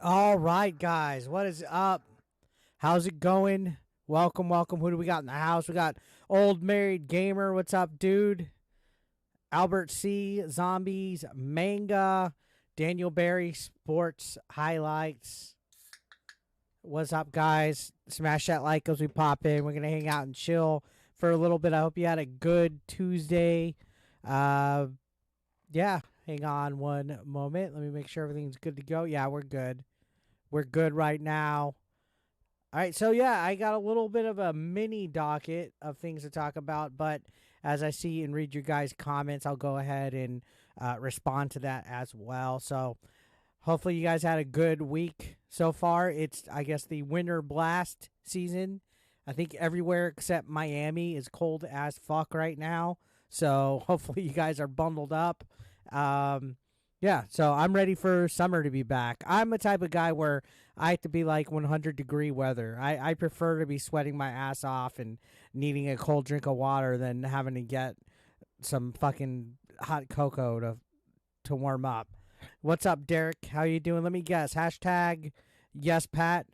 All right, guys, what is up? How's it going? Welcome, welcome. Who do we got in the house? We got Old Married Gamer. What's up, dude? Albert C. Zombies, Manga, Daniel Barry, Sports Highlights. What's up, guys? Smash that like as we pop in. We're going to hang out and chill for a little bit. I hope you had a good Tuesday. Uh, yeah, hang on one moment. Let me make sure everything's good to go. Yeah, we're good. We're good right now. All right, so yeah, I got a little bit of a mini docket of things to talk about, but as I see and read your guys' comments, I'll go ahead and respond to that as well. So hopefully you guys had a good week so far. It's, I guess, the winter blast season. I think everywhere except Miami is cold as fuck right now. So hopefully you guys are bundled up. Yeah, so I'm ready for summer to be back. I'm the type of guy where I have to be like 100-degree weather. I prefer to be sweating my ass off and needing a cold drink of water than having to get some fucking hot cocoa to warm up. What's up, Derek? How you doing? Let me guess. Hashtag yes, Pat.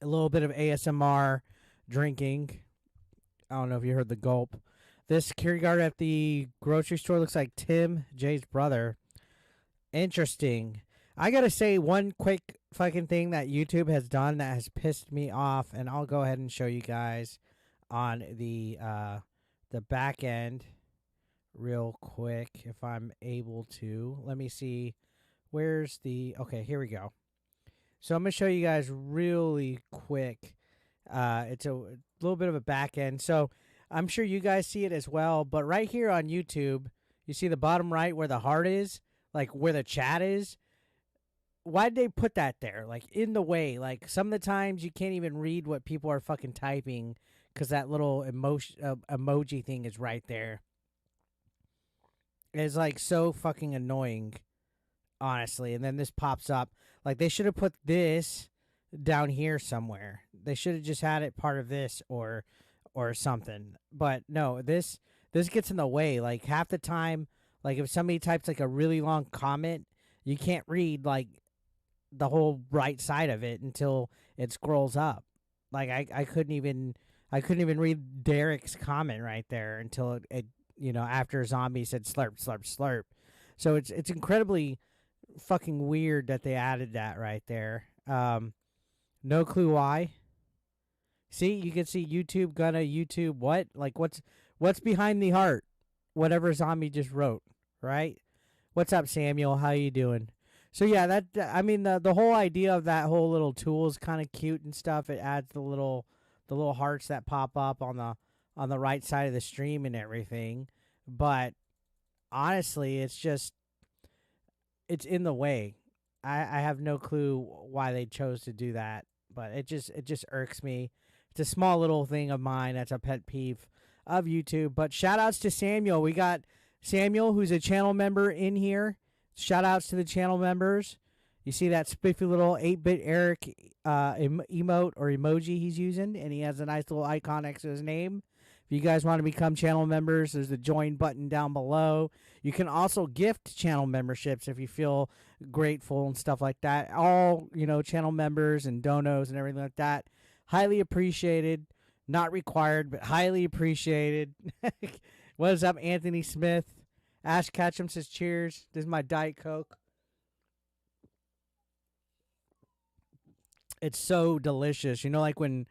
A little bit of ASMR drinking. I don't know if you heard the gulp. This security guard at the grocery store looks like Tim, Jay's brother. Interesting. I gotta say one quick fucking thing that YouTube has done that has pissed me off, and I'll go ahead and show you guys on the back end real quick if I'm able to. Let me see. Where's the okay, here we go. So I'm gonna show you guys really quick. It's a little bit of a back end. So I'm sure you guys see it as well, but right here on YouTube, you see the bottom right where the heart is, like where the chat is. Why did they put that there? Like in the way. Like some of the times you can't even read what people are fucking typing because that little emoji thing is right there. It's like so fucking annoying, honestly. And then this pops up. Like they should have put this down here somewhere. They should have just had it part of this or something. But no, this gets in the way. Like half the time, like if somebody types like a really long comment, you can't read like the whole right side of it until it scrolls up. Like I couldn't even read Derek's comment right there until it after zombie said slurp slurp slurp. So it's incredibly fucking weird that they added that right there. No clue why. See, you can see YouTube gonna YouTube what? Like what's behind the heart? Whatever zombie just wrote, right? What's up, Samuel? How you doing? So yeah, that I mean the whole idea of that whole little tool is kind of cute and stuff. It adds the little hearts that pop up on the right side of the stream and everything. But honestly, it's in the way. I have no clue why they chose to do that, but it just irks me. It's a small little thing of mine that's a pet peeve of YouTube. But shout outs to Samuel. We got Samuel, who's a channel member in here. Shout outs to the channel members. You see that spiffy little 8-bit Eric emote or emoji he's using, and he has a nice little icon next to his name. If you guys want to become channel members, there's the join button down below. You can also gift channel memberships if you feel grateful and stuff like that. All, channel members and donos and everything like that. Highly appreciated. Not required, but highly appreciated. What is up, Anthony Smith? Ash Ketchum says cheers. This is my Diet Coke. It's so delicious. Like when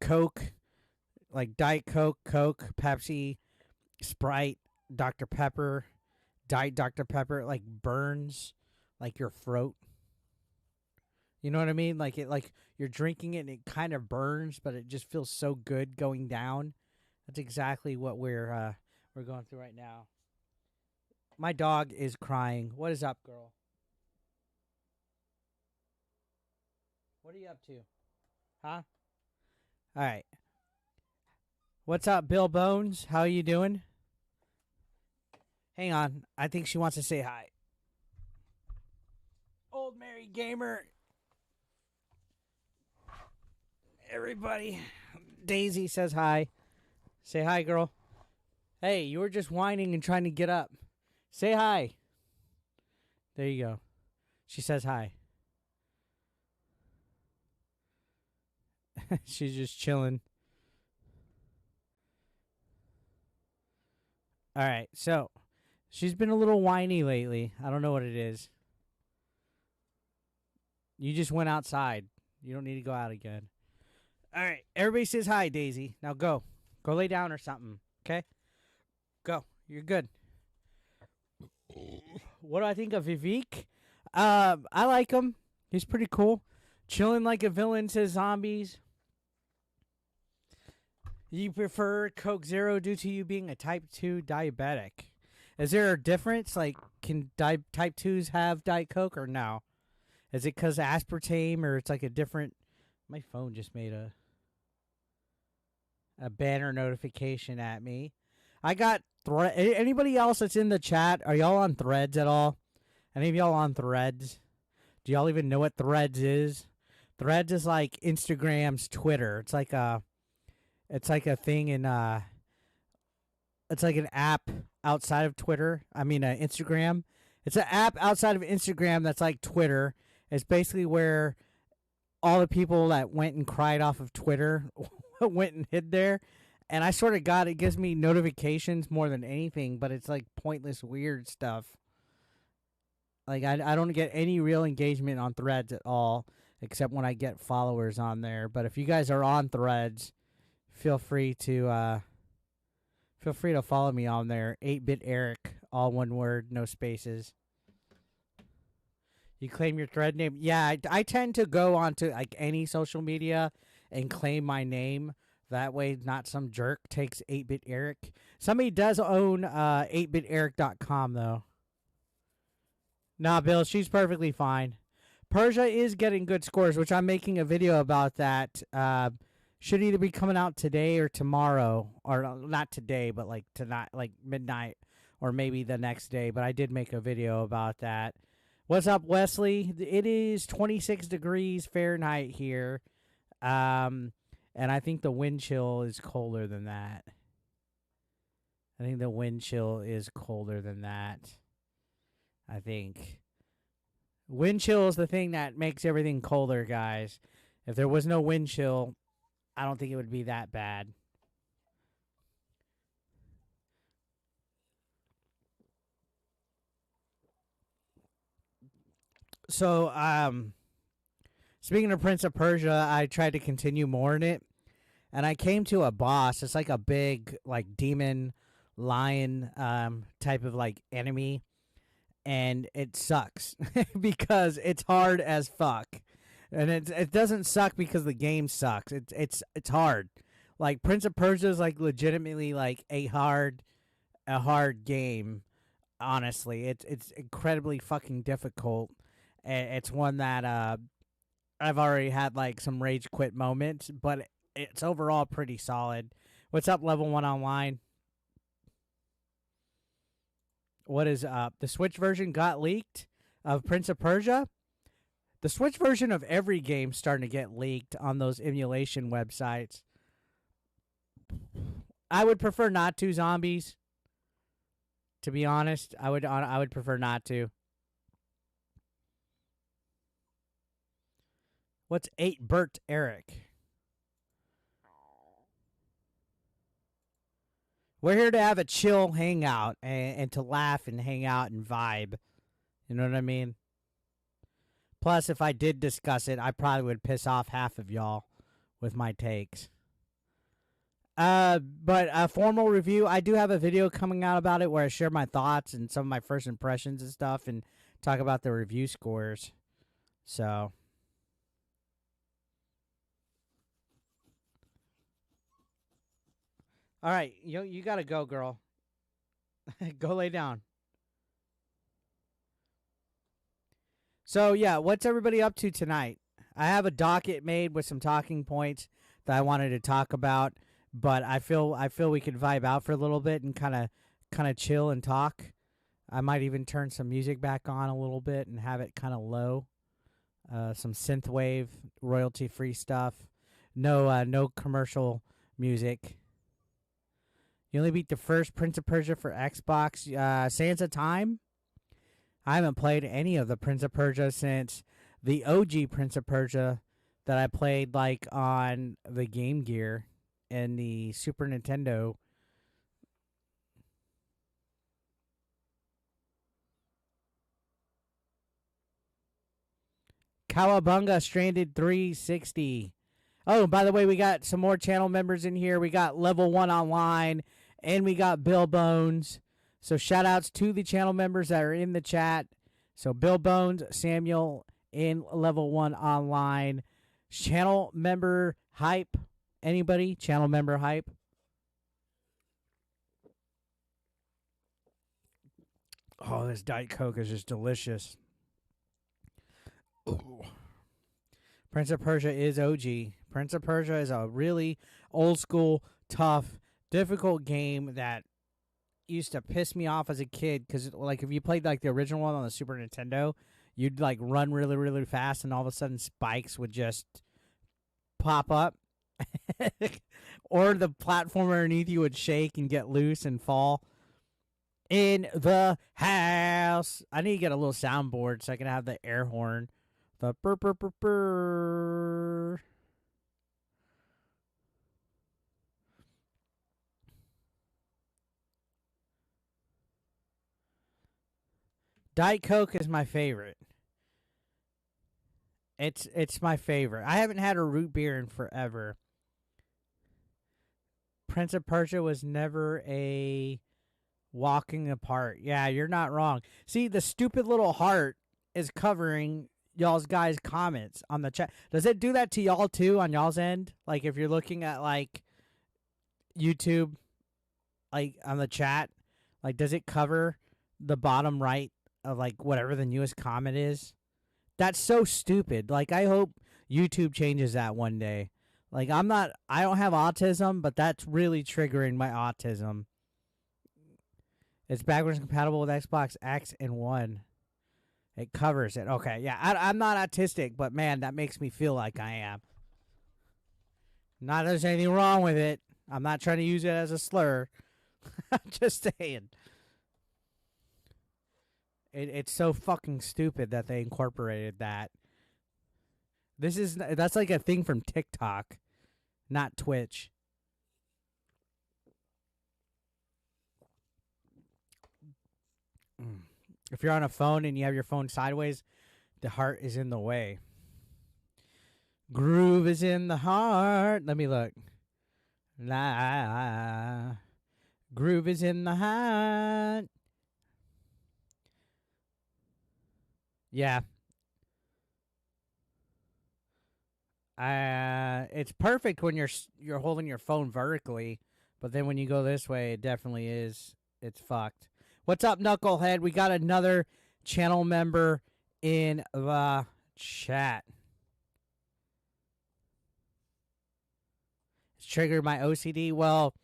Coke, like Diet Coke, Pepsi, Sprite, Dr. Pepper, Diet Dr. Pepper, like burns like your throat. You know what I mean? Like you're drinking it and it kind of burns, but it just feels so good going down. That's exactly what we're going through right now. My dog is crying. What is up, girl? What are you up to? Huh? All right. What's up, Bill Bones? How are you doing? Hang on. I think she wants to say hi. Old married gamer. Everybody. Daisy says hi. Say hi, girl. Hey, you were just whining and trying to get up. Say hi. There you go. She says hi. She's just chilling. All right, so she's been a little whiny lately. I don't know what it is. You just went outside. You don't need to go out again. All right, everybody says hi, Daisy. Now go. Go lay down or something, okay? Go. You're good. What do I think of Vivek? I like him. He's pretty cool. Chilling like a villain to zombies. You prefer Coke Zero due to you being a type 2 diabetic. Is there a difference? Like, can type 2s have Diet Coke or no? Is it because aspartame or it's like a different... My phone just made a banner notification at me. I got... Anybody else that's in the chat, are y'all on Threads at all? Any of y'all on Threads? Do y'all even know what Threads is? Threads is like Instagram's Twitter. It's like a thing in it's like an app outside of Twitter. I mean, Instagram. It's an app outside of Instagram that's like Twitter. It's basically where all the people that went and cried off of Twitter went and hid there. And I sort of it gives me notifications more than anything, but it's like pointless, weird stuff. Like, I don't get any real engagement on Threads at all, except when I get followers on there. But if you guys are on Threads, feel free to follow me on there. 8-Bit Eric, all one word, no spaces. You claim your thread name? Yeah, I tend to go onto like any social media and claim my name. That way, not some jerk takes 8-Bit Eric. Somebody does own 8biteric.com, though. Nah, Bill, she's perfectly fine. Persia is getting good scores, which I'm making a video about that. Should either be coming out today or tomorrow. Or not today, but like tonight, like midnight, or maybe the next day. But I did make a video about that. What's up, Wesley? It is 26 degrees Fahrenheit here. And I think the wind chill is colder than that. I think the wind chill is colder than that. I think. Wind chill is the thing that makes everything colder, guys. If there was no wind chill, I don't think it would be that bad. So, speaking of Prince of Persia, I tried to continue more in it, and I came to a boss. It's like a big, like, demon lion type of, like, enemy, and it sucks because it's hard as fuck. And it doesn't suck because the game sucks. It's hard. Like, Prince of Persia is, like, legitimately, like, a hard game, honestly. It's incredibly fucking difficult. It's one that I've already had like some rage quit moments, but it's overall pretty solid. What's up, Level 1 Online? What is up? The Switch version got leaked of Prince of Persia. The Switch version of every game's starting to get leaked on those emulation websites. I would prefer not to, zombies. To be honest, I would prefer not to. What's 8-Bert Eric? We're here to have a chill hangout and to laugh and hang out and vibe. You know what I mean? Plus, if I did discuss it, I probably would piss off half of y'all with my takes. But a formal review, I do have a video coming out about it where I share my thoughts and some of my first impressions and stuff and talk about the review scores. So... all right, you gotta go, girl. Go lay down. So, yeah, what's everybody up to tonight? I have a docket made with some talking points that I wanted to talk about, but I feel we could vibe out for a little bit and kind of chill and talk. I might even turn some music back on a little bit and have it kind of low. Some synthwave, royalty-free stuff. No commercial music. You only beat the first Prince of Persia for Xbox. Sands of Time? I haven't played any of the Prince of Persia since the OG Prince of Persia that I played like on the Game Gear and the Super Nintendo. Cowabunga Stranded 360. Oh, by the way, we got some more channel members in here. We got Level 1 Online, and we got Bill Bones. So shout outs to the channel members that are in the chat. So Bill Bones, Samuel in Level 1 Online. Channel member hype. Anybody? Channel member hype? Oh, this Diet Coke is just delicious. Ooh. Prince of Persia is OG. Prince of Persia is a really old school, tough, difficult game that used to piss me off as a kid because, like, if you played like the original one on the Super Nintendo, you'd like run really, really fast, and all of a sudden spikes would just pop up, or the platform underneath you would shake and get loose and fall. In the house, I need to get a little soundboard so I can have the air horn. The burr burr burr burr. Diet Coke is my favorite. It's my favorite. I haven't had a root beer in forever. Prince of Persia was never a walking apart. Yeah, you're not wrong. See, the stupid little heart is covering y'all's guys' comments on the chat. Does it do that to y'all too on y'all's end? Like if you're looking at like YouTube, like on the chat, like does it cover the bottom right of like whatever the newest comment is? That's so stupid. Like I hope YouTube changes that one day. Like I don't have autism, but that's really triggering my autism. It's backwards compatible with Xbox X and One. It covers it. Okay, yeah. I'm not autistic, but man, that makes me feel like I am. Not that there's anything wrong with it. I'm not trying to use it as a slur. I'm just saying. It's so fucking stupid that they incorporated that. That's like a thing from TikTok, not Twitch. If you're on a phone and you have your phone sideways, the heart is in the way. Groove is in the heart. Let me look. La. Groove is in the heart. Yeah. It's perfect when you're holding your phone vertically, but then when you go this way, it definitely is. It's fucked. What's up, Knucklehead? We got another channel member in the chat. It's triggered my OCD. Well,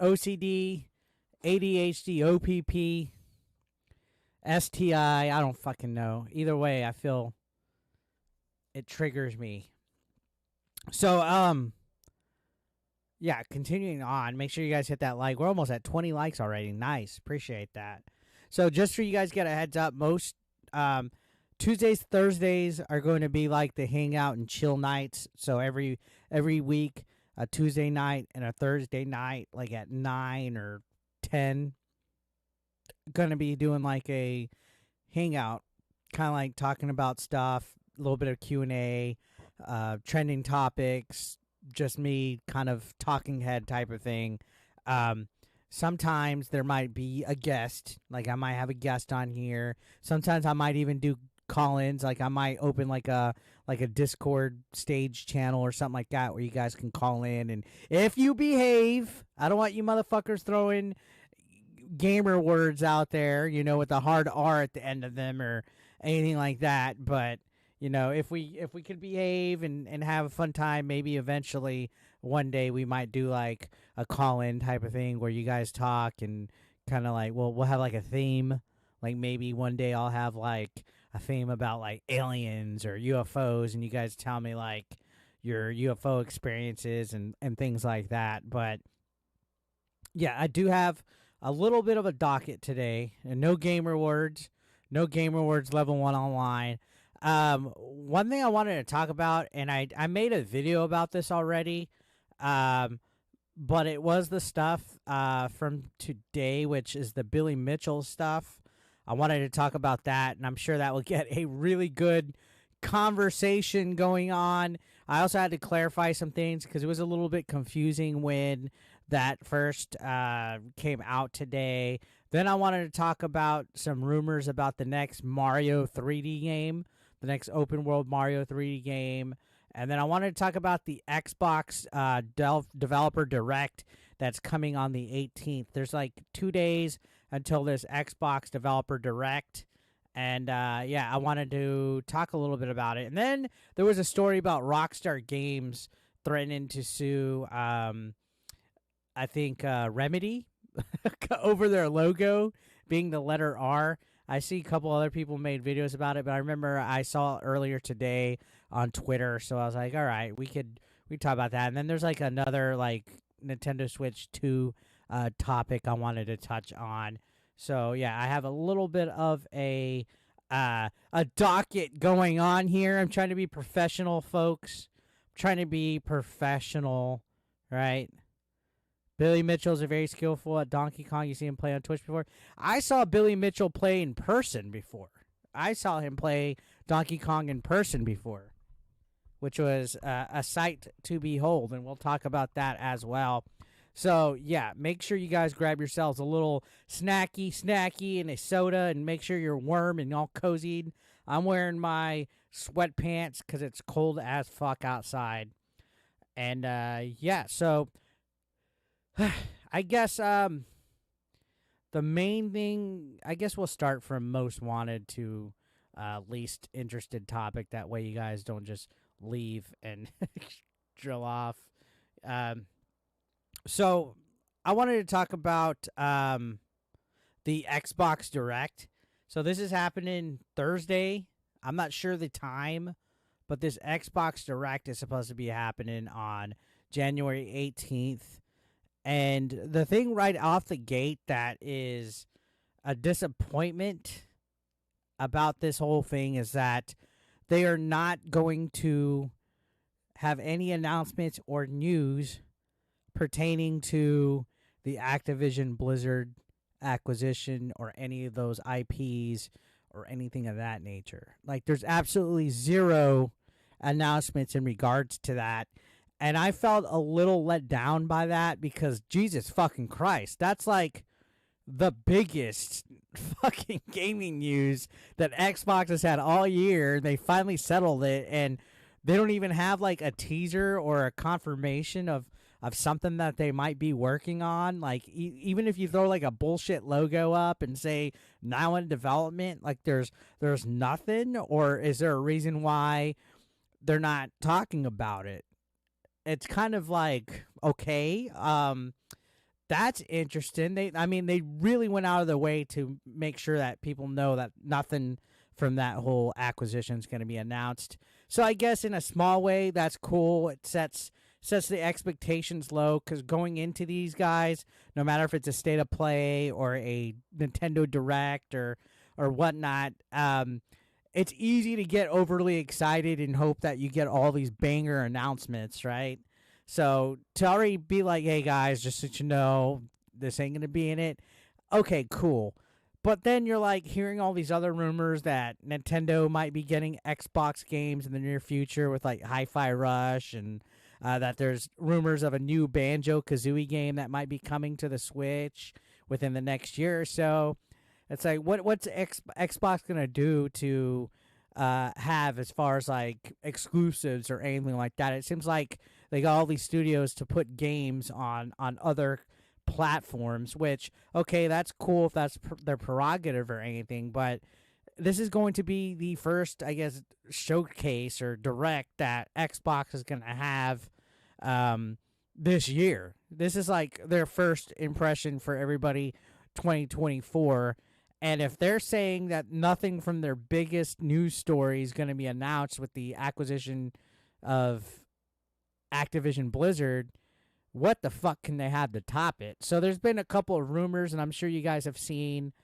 OCD, ADHD, OPP, STI. I don't fucking know. Either way, I feel it triggers me. So, yeah, continuing on, make sure you guys hit that like. We're almost at 20 likes already. Nice. Appreciate that. So just for you guys get a heads up, most Tuesdays, Thursdays are going to be like the hangout and chill nights. So every week, a Tuesday night and a Thursday night, like at 9 or 10, going to be doing like a hangout, kind of like talking about stuff, a little bit of Q&A, trending topics, just me kind of talking head type of thing. Sometimes there might be a guest, like I might have a guest on here. Sometimes I might even do call-ins, like I might open like a Discord stage channel or something like that where you guys can call in, and if you behave, I don't want you motherfuckers throwing gamer words out there, you know, with a hard R at the end of them or anything like that. But you know, if we could behave and have a fun time, maybe eventually one day we might do like a call-in type of thing where you guys talk and kind of like, we'll have like a theme. Like maybe one day I'll have like a theme about like aliens or UFOs, and you guys tell me like your UFO experiences and things like that. But yeah, I do have a little bit of a docket today, and no gamer words, No Game Awards Level 1 online. One thing I wanted to talk about, and I made a video about this already, um, but it was the stuff from today, which is the Billy Mitchell stuff. I wanted to talk about that, and I'm sure that will get a really good conversation going on. I also had to clarify some things because it was a little bit confusing when that first came out today. Then I wanted to talk about some rumors about the next Mario 3D game, the next open world Mario 3D game. And then I wanted to talk about the Xbox Developer Direct that's coming on the 18th. There's like 2 days until this Xbox Developer Direct. And yeah, I wanted to talk a little bit about it. And then there was a story about Rockstar Games threatening to sue, I think, Remedy over their logo being the letter R. I see a couple other people made videos about it, but I remember I saw it earlier today on Twitter, so I was like, all right, we talk about that. And then there's like another like Nintendo Switch 2 topic I wanted to touch on. So yeah, I have a little bit of a docket going on here. I'm trying to be professional, folks. I'm trying to be professional, right? Billy Mitchell's a very skillful at Donkey Kong. You see him play on Twitch before. I saw Billy Mitchell play in person before. I saw him play Donkey Kong in person before, which was a sight to behold, and we'll talk about that as well. So, yeah, make sure you guys grab yourselves a little snacky, and a soda, and make sure you're warm and all cozied. I'm wearing my sweatpants because it's cold as fuck outside. And, yeah, so I guess the main thing, I guess we'll start from most wanted to least interested topic. That way you guys don't just leave and drill off. So I wanted to talk about the Xbox Direct. So this is happening Thursday. I'm not sure the time, but this Xbox Direct is supposed to be happening on January 18th. And the thing right off the gate that is a disappointment about this whole thing is that they are not going to have any announcements or news pertaining to the Activision Blizzard acquisition or any of those IPs or anything of that nature. Like, there's absolutely zero announcements in regards to that. And I felt a little let down by that because, Jesus fucking Christ, that's like the biggest fucking gaming news that Xbox has had all year. They finally settled it, and they don't even have like a teaser or a confirmation of something that they might be working on. Like, even if you throw like a bullshit logo up and say now in development, like there's nothing. Or is there a reason why they're not talking about it? It's kind of like, okay, that's interesting. They really went out of their way to make sure that people know that nothing from that whole acquisition is going to be announced. So I guess in a small way, that's cool. It sets the expectations low, because going into these guys, no matter if it's a state of play or a Nintendo Direct or whatnot, it's easy to get overly excited and hope that you get all these banger announcements, right? So to already be like, hey guys, just so you know, this ain't going to be in it. Okay, cool. But then you're like hearing all these other rumors that Nintendo might be getting Xbox games in the near future with like Hi-Fi Rush, and that there's rumors of a new Banjo-Kazooie game that might be coming to the Switch within the next year or so. It's like, what's Xbox going to do to have as far as like exclusives or anything like that? It seems like they got all these studios to put games on other platforms, which, okay, that's cool if that's their prerogative or anything, but this is going to be the first, I guess, showcase or direct that Xbox is going to have this year. This is like their first impression for everybody 2024. And if they're saying that nothing from their biggest news story is going to be announced with the acquisition of Activision Blizzard, what the fuck can they have to top it? So there's been a couple of rumors, and I'm sure you guys have seen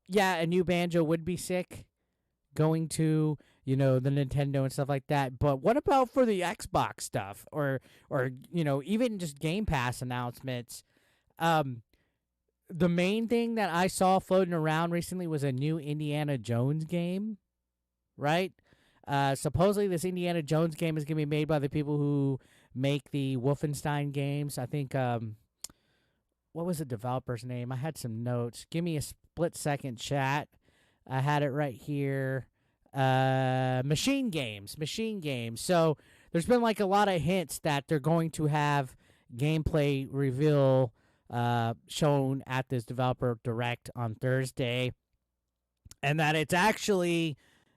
yeah, a new Banjo would be sick. Going to the Nintendo and stuff like that. But what about for the Xbox stuff or even just Game Pass announcements? Um, the main thing that I saw floating around recently was a new Indiana Jones game, right? Supposedly this Indiana Jones game is gonna be made by the people who make the Wolfenstein games. I think what was the developer's name? I had some notes. Give me a split second, chat. I had it right here. Machine Games. Machine Games. So there's been like a lot of hints that they're going to have gameplay reveal shown at this developer direct on Thursday, and that it's actually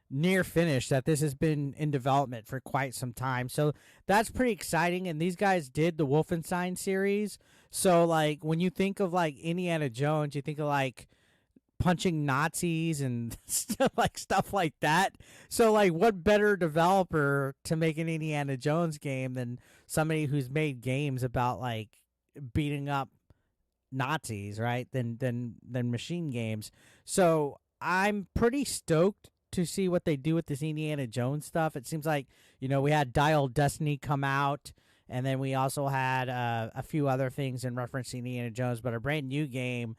near finished, that this has been in development for quite some time. So that's pretty exciting. And these guys did the Wolfenstein series. So like when you think of like Indiana Jones, you think of like punching Nazis and stuff like that. So like what better developer to make an Indiana Jones game than somebody who's made games about like beating up Nazis, right? Than Machine Games. So I'm pretty stoked to see what they do with this Indiana Jones stuff. It seems like, we had Dial Destiny come out, and then we also had a few other things in reference to Indiana Jones, but a brand new game.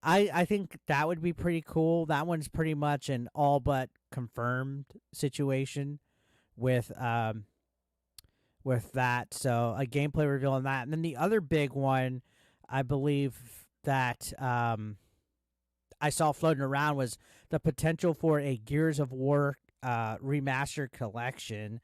I think that would be pretty cool. That one's pretty much an all but confirmed situation with that. So a gameplay reveal on that. And then the other big one, I believe that I saw floating around was the potential for a Gears of War remastered collection,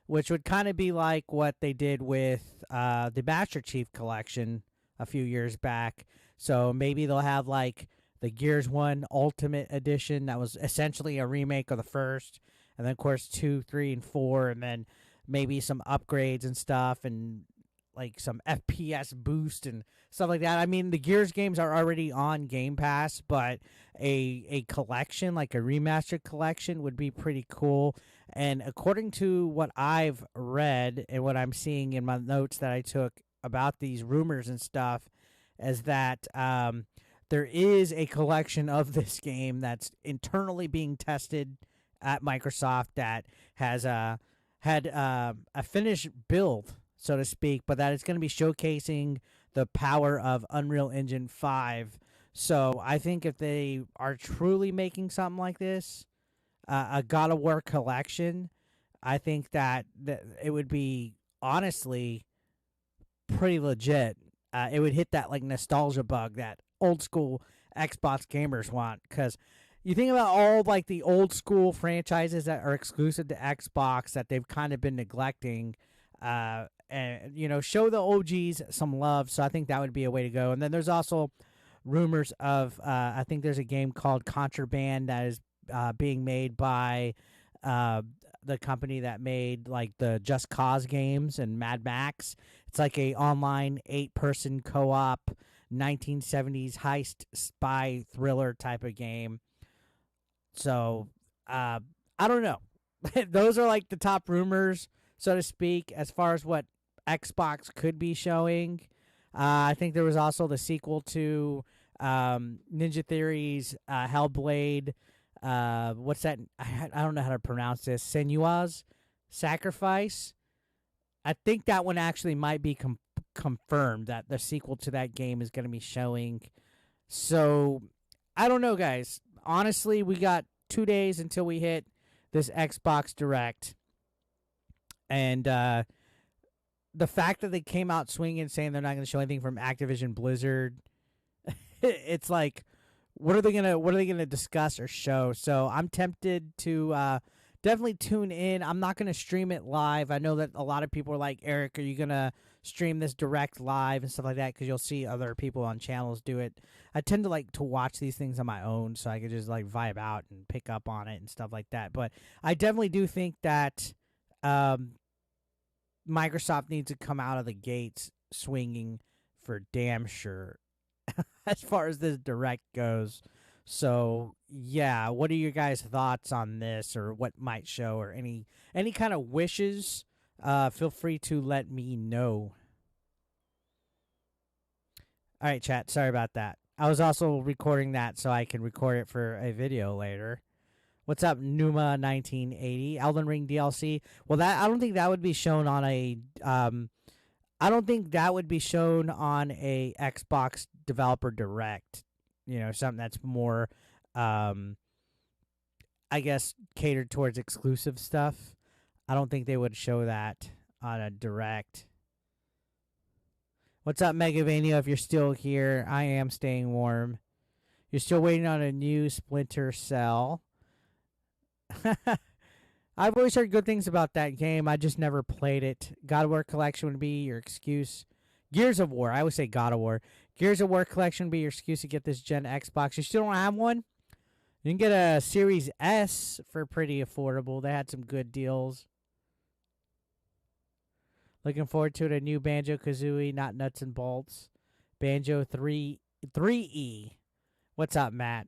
which would kind of be like what they did with the Master Chief collection a few years back. So maybe they'll have like the Gears 1 Ultimate Edition that was essentially a remake of the first, and then of course 2, 3, and 4, and then maybe some upgrades and stuff, and like some FPS boost and stuff like that. I mean, the Gears games are already on Game Pass, but a collection, like a remastered collection, would be pretty cool. And according to what I've read and what I'm seeing in my notes that I took about these rumors and stuff, is that there is a collection of this game that's internally being tested at Microsoft that has had a finished build, so to speak, but that it's going to be showcasing the power of Unreal Engine 5. So I think if they are truly making something like this, a God of War collection, I think that it would be honestly pretty legit. It would hit that like nostalgia bug that old school Xbox gamers want, because you think about all like the old school franchises that are exclusive to Xbox that they've kind of been neglecting, and show the OGs some love. So I think that would be a way to go. And then there's also rumors of I think there's a game called Contraband that is being made by the company that made like the Just Cause games and Mad Max. It's like a online 8-person co-op 1970s heist spy thriller type of game. So I don't know. Those are like the top rumors, so to speak, as far as what Xbox could be showing. I think there was also the sequel to Ninja Theory's Hellblade. What's that? I don't know how to pronounce this. Senua's Sacrifice. I think that one actually might be confirmed, that the sequel to that game is going to be showing. So I don't know, guys. Honestly, we got 2 days until we hit this Xbox Direct. And the fact that they came out swinging saying they're not going to show anything from Activision Blizzard, it's like, what are they gonna discuss or show? So I'm tempted to definitely tune in. I'm not gonna stream it live. I know that a lot of people are like, Eric, are you gonna stream this direct live and stuff like that? Because you'll see other people on channels do it. I tend to like to watch these things on my own, so I could just like vibe out and pick up on it and stuff like that. But I definitely do think that Microsoft needs to come out of the gates swinging for damn sure as far as this direct goes. So yeah, what are your guys' thoughts on this, or what might show, or any kind of wishes? Feel free to let me know. All right, chat. Sorry about that. I was also recording that so I can record it for a video later. What's up, Numa 1980 Elden Ring DLC? Well, that I don't think that would be shown on a I don't think that would be shown on a Xbox Developer Direct. You know, something that's more I guess catered towards exclusive stuff. I don't think they would show that on a direct. What's up, Megavania? If you're still here, I am staying warm. You're still waiting on a new Splinter Cell. I've always heard good things about that game. I just never played it. God of War Collection would be your excuse. Gears of War. I always say God of War. Gears of War Collection would be your excuse to get this gen Xbox. You still don't have one? You can get a Series S for pretty affordable. They had some good deals. Looking forward to it. A new Banjo-Kazooie, not nuts and bolts. Banjo 3E. What's up, Matt?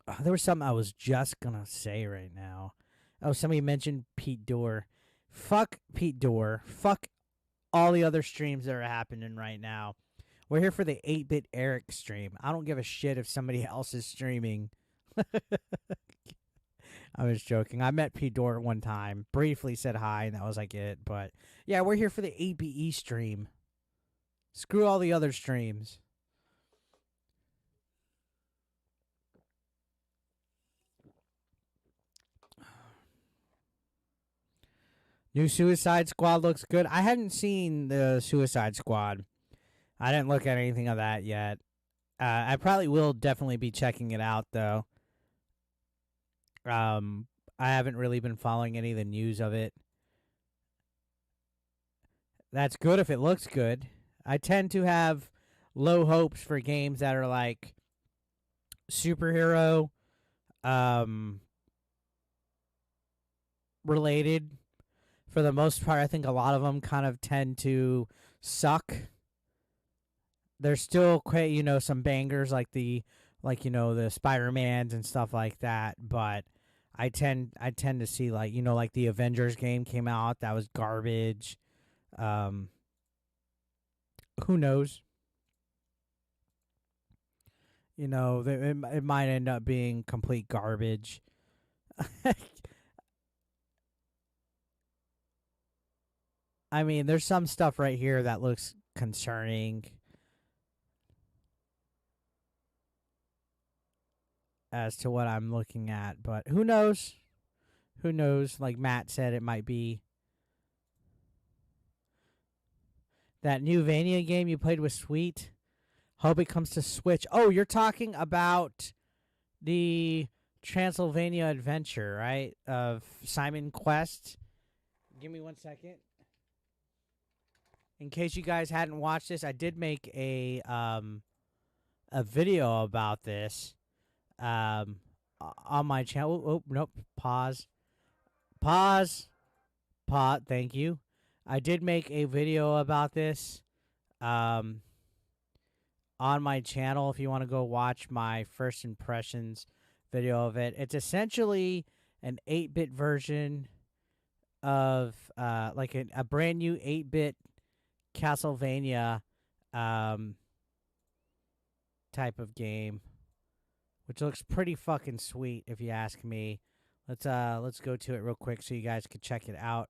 Oh, there was something I was just going to say right now. Oh, somebody mentioned Pete Dorr. Fuck Pete Dorr. Fuck all the other streams that are happening right now. We're here for the 8-Bit Eric stream. I don't give a shit if somebody else is streaming. I was joking. I met Pete Dorr one time. Briefly said hi, and that was like it. But, yeah, we're here for the 8BE stream. Screw all the other streams. New Suicide Squad looks good. I hadn't seen the Suicide Squad. I didn't look at anything of that yet. I probably will definitely be checking it out, though. I haven't really been following any of the news of it. That's good if it looks good. I tend to have low hopes for games that are like superhero related. For the most part, I think a lot of them kind of tend to suck. There's still quite, some bangers like the Spider-Mans and stuff like that, but I tend to see like the Avengers game came out, that was garbage. Who knows? It might end up being complete garbage. I mean, there's some stuff right here that looks concerning. As to what I'm looking at, but who knows? Who knows? Like Matt said, it might be that new Vania game you played was sweet. Hope it comes to Switch. Oh, you're talking about the Transylvania Adventure, right? Of Simon Quest. Give me 1 second. In case you guys hadn't watched this, I did make a video about this. On my channel. Oh, nope. Pause. Thank you. I did make a video about this on my channel if you want to go watch my first impressions video of it. It's essentially an 8-bit version of like a brand new 8-bit Castlevania type of game, which looks pretty fucking sweet if you ask me. Let's go to it real quick so you guys can check it out.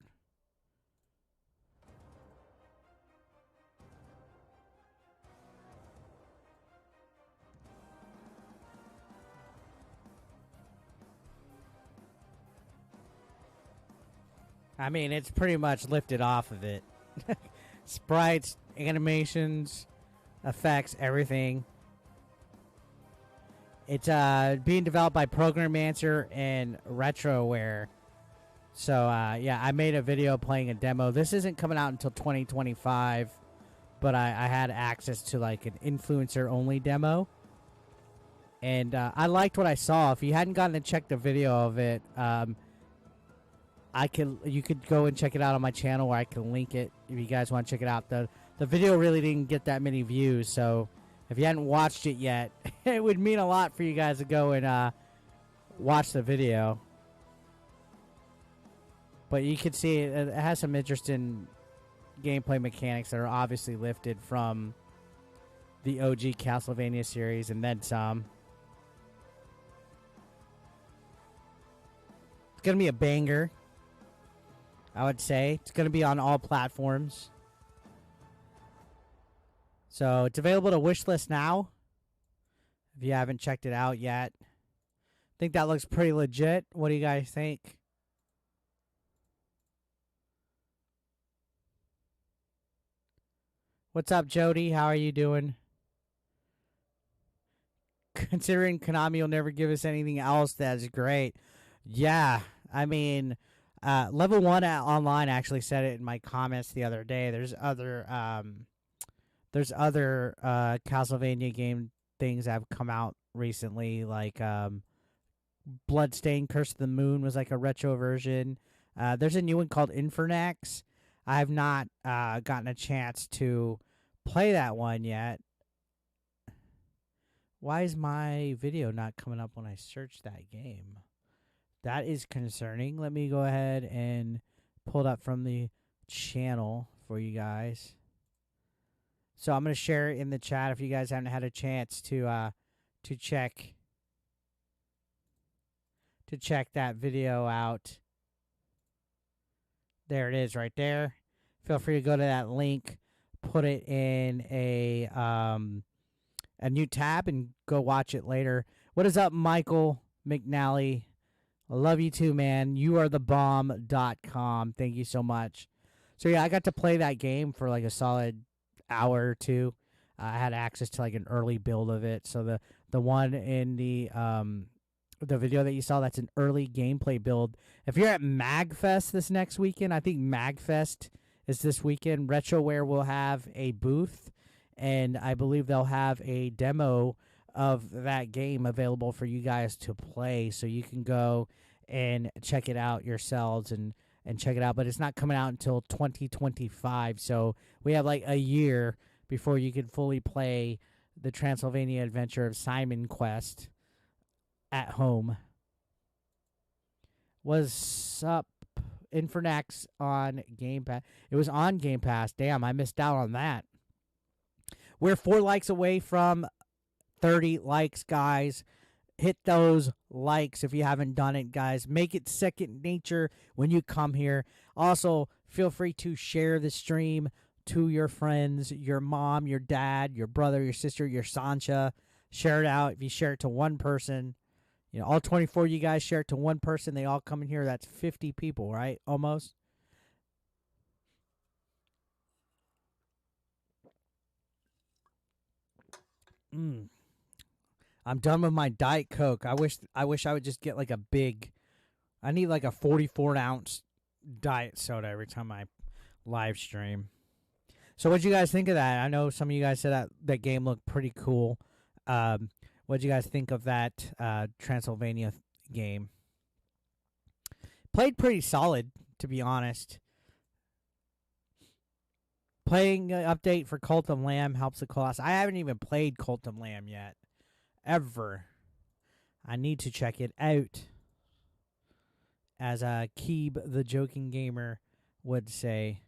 I mean, it's pretty much lifted off of it. Sprites, animations, effects, everything. It's being developed by Programmancer and Retroware. So, yeah, I made a video playing a demo. This isn't coming out until 2025, but I had access to, like, an influencer-only demo. And I liked what I saw. If you hadn't gotten to check the video of it, you could go and check it out on my channel, where I can link it if you guys want to check it out. The video really didn't get that many views, so if you hadn't watched it yet, it would mean a lot for you guys to go and watch the video. But you can see it has some interesting, gameplay mechanics that are obviously lifted from the OG Castlevania series and then some. It's going to be a banger, I would say. It's going to be on all platforms. So it's available to wishlist now if you haven't checked it out yet. I think that looks pretty legit. What do you guys think? What's up, Jody? How are you doing? Considering Konami will never give us anything else, that's great. Yeah, I mean, Level 1 Online actually said it in my comments the other day. There's other Castlevania game things that have come out recently, like Bloodstained Curse of the Moon was like a retro version. There's a new one called Infernax. I have not gotten a chance to play that one yet. Why is my video not coming up when I search that game? That is concerning. Let me go ahead and pull it up from the channel for you guys. So I'm going to share it in the chat if you guys haven't had a chance to check that video out. There it is right there. Feel free to go to that link, put it in a new tab, and go watch it later. What is up, Michael McNally? I love you too, man. You are the bomb.com. Thank you so much. So yeah, I got to play that game for like a solid hour or two. I had access to like an early build of it. So the one in the video that you saw, that's an early gameplay build. If you're at MagFest this next weekend, I think MagFest is this weekend. RetroWare will have a booth, and I believe they'll have a demo of that game available for you guys to play, so you can go and check it out yourselves and check it out. But it's not coming out until 2025, so we have like a year before you can fully play the Transylvania Adventure of Simon Quest at home. What's up, Infernax on Game Pass? It was on Game Pass. Damn, I missed out on that. We're 4 likes away from 30 likes, guys. Hit those likes if you haven't done it, guys. Make it second nature when you come here. Also, feel free to share the stream to your friends, your mom, your dad, your brother, your sister, your Sancha. Share it out. If you share it to one person, you know, all 24 of you guys share it to one person, they all come in here. That's 50 people, right? Almost. I'm done with my Diet Coke. I wish I would just get like a big. I need like a 44-ounce diet soda every time I live stream. So what'd you guys think of that? I know some of you guys said that game looked pretty cool. What'd you guys think of that Transylvania game? Played pretty solid, to be honest. Playing an update for Cult of Lamb helps the class. I haven't even played Cult of Lamb yet. Ever. I need to check it out. As Keeb the Joking Gamer would say.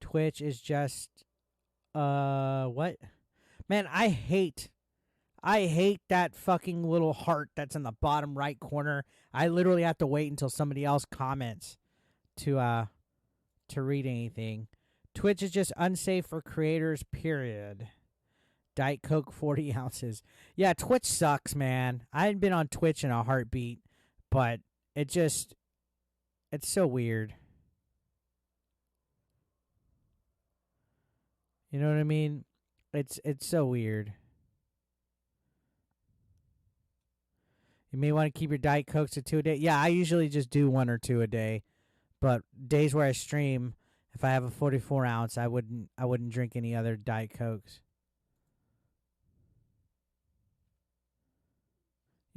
Twitch is just what? Man, I hate that fucking little heart that's in the bottom right corner. I literally have to wait until somebody else comments to read anything. Twitch is just unsafe for creators, period. Diet Coke 40 ounces. Yeah, Twitch sucks, man. I hadn't been on Twitch in a heartbeat, but it's so weird. You know what I mean? It's so weird. You may want to keep your Diet Cokes to 2 a day. Yeah, I usually just do 1 or 2 a day. But days where I stream, if I have a 44 ounce, I wouldn't drink any other Diet Cokes.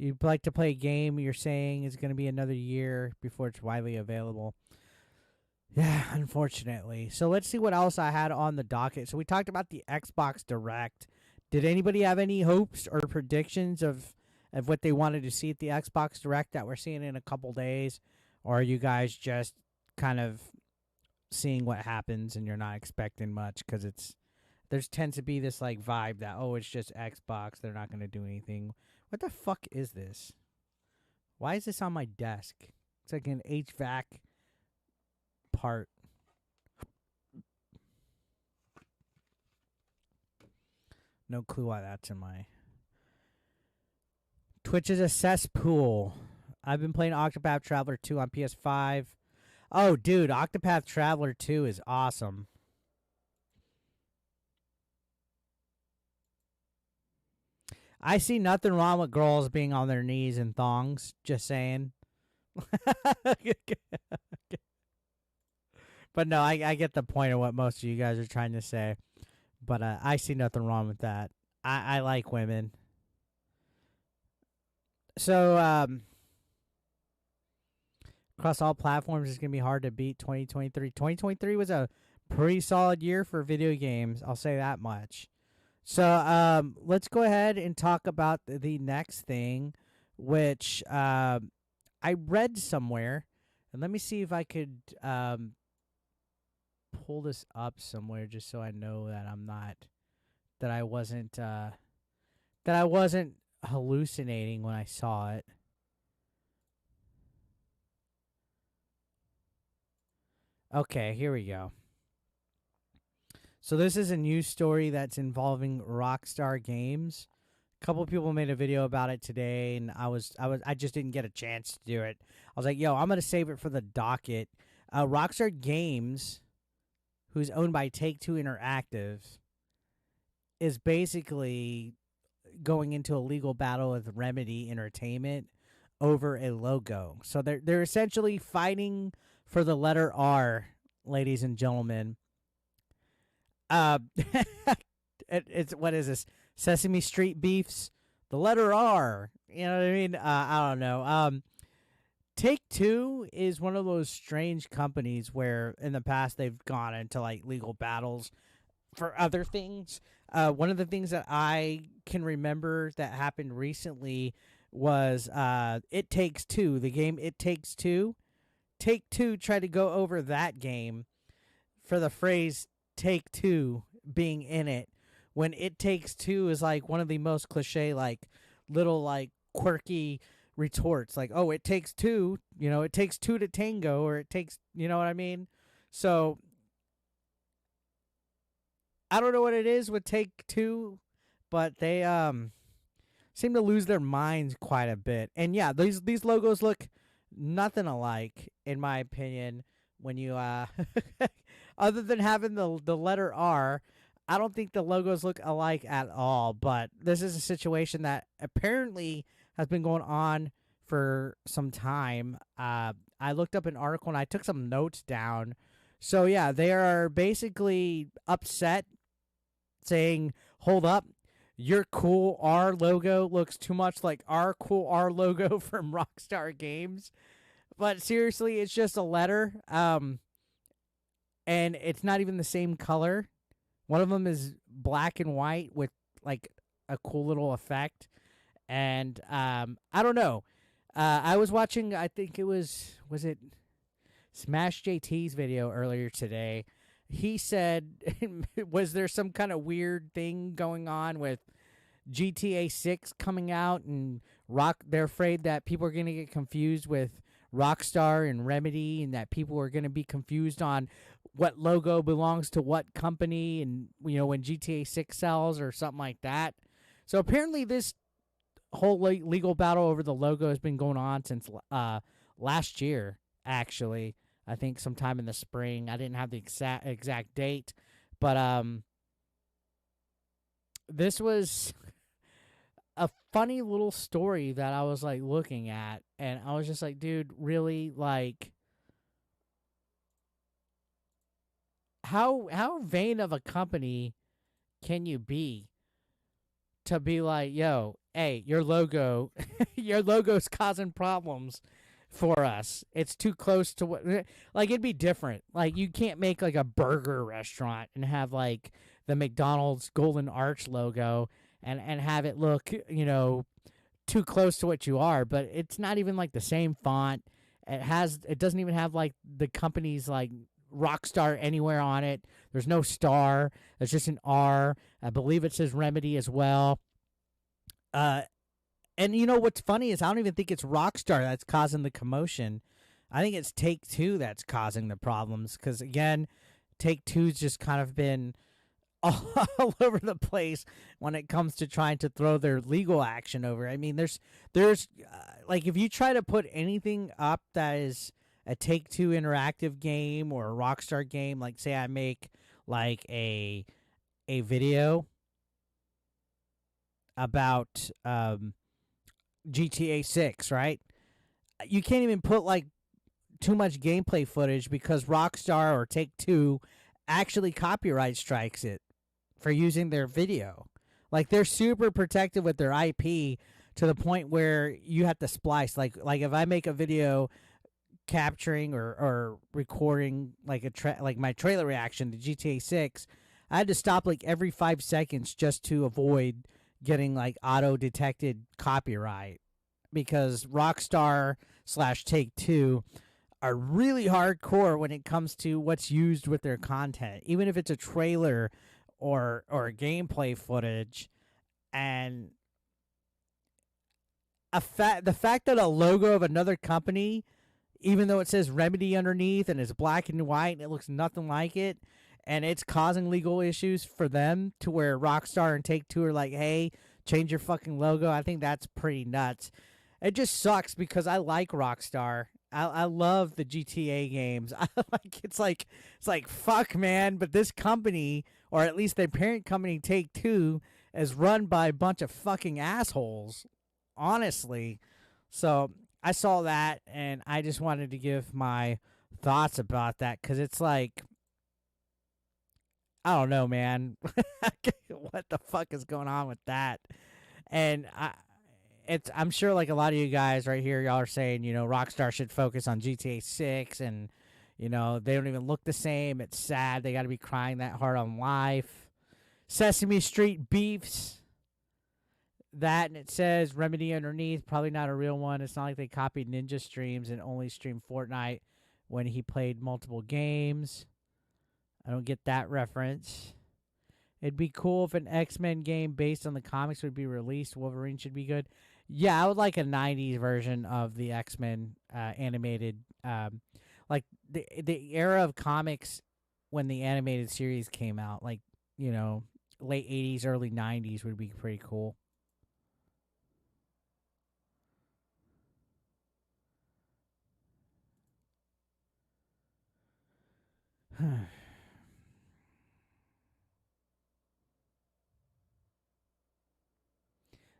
You'd like to play a game you're saying is going to be another year before it's widely available. Yeah, unfortunately. So let's see what else I had on the docket. So we talked about the Xbox Direct. Did anybody have any hopes or predictions of what they wanted to see at the Xbox Direct that we're seeing in a couple days? Or are you guys just kind of seeing what happens and you're not expecting much because there's tends to be this like vibe that, oh, it's just Xbox, they're not going to do anything. What the fuck is this? Why is this on my desk? It's like an HVAC part. No clue why that's in my... Twitch is a cesspool. I've been playing Octopath Traveler 2 on PS5. Oh, dude, Octopath Traveler 2 is awesome. I see nothing wrong with girls being on their knees in thongs. Just saying. But no, I get the point of what most of you guys are trying to say. But I see nothing wrong with that. I like women. So, across all platforms, it's going to be hard to beat 2023. 2023 was a pretty solid year for video games. I'll say that much. So, let's go ahead and talk about the next thing, which I read somewhere. And let me see if I could pull this up somewhere just so I know that I wasn't hallucinating when I saw it. Okay, here we go. So this is a news story that's involving Rockstar Games. A couple of people made a video about it today, and I just didn't get a chance to do it. I was like, yo, I'm gonna save it for the docket. Rockstar Games, who's owned by Take-Two Interactive, is basically going into a legal battle with Remedy Entertainment over a logo. So they're essentially fighting for the letter R, ladies and gentlemen. It's what is this? Sesame Street beefs? The letter R. You know what I mean? I don't know. Take-Two is one of those strange companies where in the past they've gone into like legal battles for other things. One of the things that I can remember that happened recently was It Takes Two, the game It Takes Two. Take-Two tried to go over that game for the phrase Take Two being in it, when It Takes Two is like one of the most cliche, like little like quirky retorts, like, oh, it takes two, it takes two to tango, or it takes, you know what I mean? So I don't know what it is with Take-Two, but they seem to lose their minds quite a bit. And yeah, these logos look nothing alike, in my opinion. When you other than having the letter R, I don't think the logos look alike at all. But this is a situation that apparently has been going on for some time. I looked up an article and I took some notes down. So yeah, they are basically upset, saying, hold up, your cool R logo looks too much like our cool R logo from Rockstar Games. But seriously, it's just a letter, and it's not even the same color. One of them is black and white with like a cool little effect. And I don't know. I was watching, I think it was it Smash JT's video earlier today. He said, was there some kind of weird thing going on with GTA 6 coming out, and they're afraid that people are going to get confused with Rockstar and Remedy, and that people are going to be confused on what logo belongs to what company, and when GTA 6 sells or something like that. So apparently this whole legal battle over the logo has been going on since last year, actually. I think sometime in the spring. I didn't have the exact date, but this was a funny little story that I was like looking at, and I was just like, dude, really? Like, how vain of a company can you be to be like, yo, hey, your logo's causing problems for us. It's too close to what, like, it'd be different. Like, you can't make like a burger restaurant and have like the McDonald's Golden Arch logo and have it look, too close to what you are, but it's not even like the same font. It doesn't even have like the company's like Rockstar anywhere on it. There's no star. It's just an R. I believe it says Remedy as well. Uh, and you know what's funny is I don't even think it's Rockstar that's causing the commotion. I think it's Take-Two that's causing the problems because again, Take-Two's just kind of been all over the place when it comes to trying to throw their legal action over. I mean, there's like if you try to put anything up that is a Take-Two interactive game or a Rockstar game, like say I make like a video about GTA 6, right? You can't even put like too much gameplay footage because Rockstar or Take-Two actually copyright strikes it for using their video. Like they're super protective with their IP to the point where you have to splice. Like if I make a video capturing or recording like like my trailer reaction to GTA 6, I had to stop like every 5 seconds just to avoid getting like auto detected copyright because Rockstar / Take-Two are really hardcore when it comes to what's used with their content, even if it's a trailer or gameplay footage. And the fact that a logo of another company, even though it says Remedy underneath and it's black and white and it looks nothing like it, and it's causing legal issues for them to where Rockstar and Take-Two are like, hey, change your fucking logo. I think that's pretty nuts. It just sucks because I like Rockstar. I love the GTA games. I it's like fuck, man. But this company, or at least their parent company, Take-Two, is run by a bunch of fucking assholes. Honestly, so I saw that and I just wanted to give my thoughts about that because it's like I don't know, man. What the fuck is going on with that? And I'm sure like a lot of you guys right here, y'all are saying, you know, Rockstar should focus on GTA 6 and, you know, they don't even look the same. It's sad. They got to be crying that hard on life. Sesame Street beefs. That, and it says Remedy underneath. Probably not a real one. It's not like they copied Ninja streams and only streamed Fortnite when he played multiple games. I don't get that reference. It'd be cool if an X-Men game based on the comics would be released. Wolverine should be good. Yeah, I would like a 90s version of the X-Men animated. Like the era of comics when the animated series came out. Like, you know, late 80s, early 90s would be pretty cool.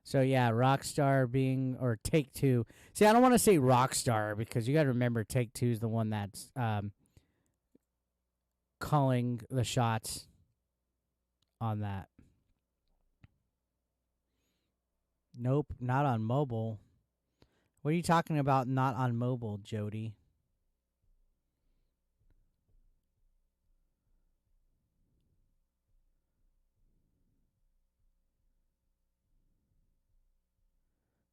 So yeah, Rockstar being or Take-Two. See, I don't want to say Rockstar because you got to remember Take-Two's the one that's calling the shots on that. Nope, not on mobile. What are you talking about? Not on mobile, Jody.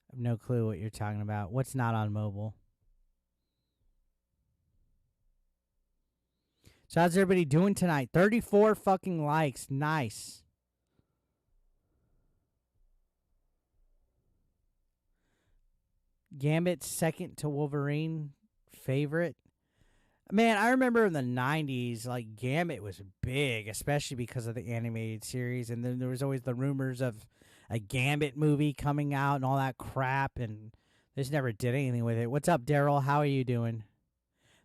I have no clue what you're talking about. What's not on mobile? So how's everybody doing tonight? 34 fucking likes. Nice. Gambit's second to Wolverine favorite. Man, I remember in the 90s, like, Gambit was big, especially because of the animated series. And then there was always the rumors of a Gambit movie coming out and all that crap. And they just never did anything with it. What's up, Daryl? How are you doing?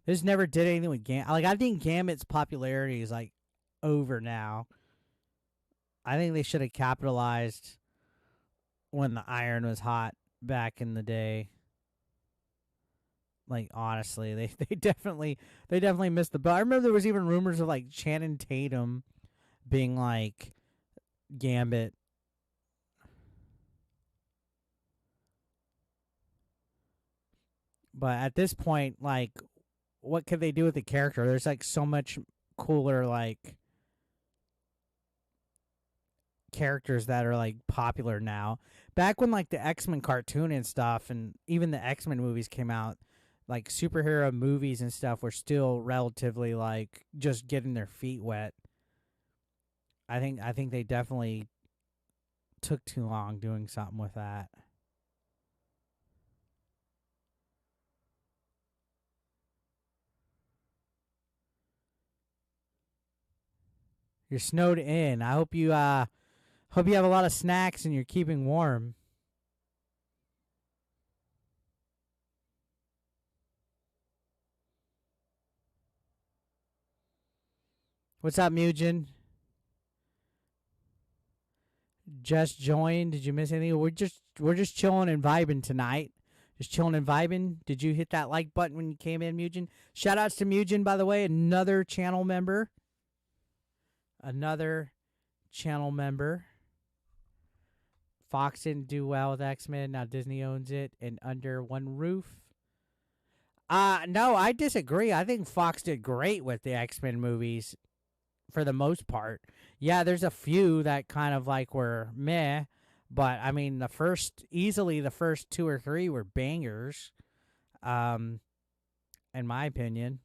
They just never did anything with Gambit. Like, I think Gambit's popularity is, like, over now. I think they should have capitalized when the iron was hot back in the day. Like, honestly, they definitely missed the boat. I remember there was even rumors of like Channing Tatum being like Gambit. But at this point, like, what could they do with the character? There's like so much cooler like characters that are like popular now. Back when like the X-Men cartoon and stuff and even the X-Men movies came out, like superhero movies and stuff were still relatively like just getting their feet wet. I think they definitely took too long doing something with that. You're snowed in. I hope you have a lot of snacks and you're keeping warm. What's up, Mugen? Just joined. Did you miss anything? We're just chilling and vibing tonight. Just chilling and vibing. Did you hit that like button when you came in, Mugen? Shout outs to Mugen, by the way, another channel member. Another channel member. Fox didn't do well with X-Men. Now Disney owns it and under one roof. No, I disagree. I think Fox did great with the X-Men movies for the most part. Yeah, there's a few that kind of like were meh, but I mean easily the first two or three were bangers, um, in my opinion.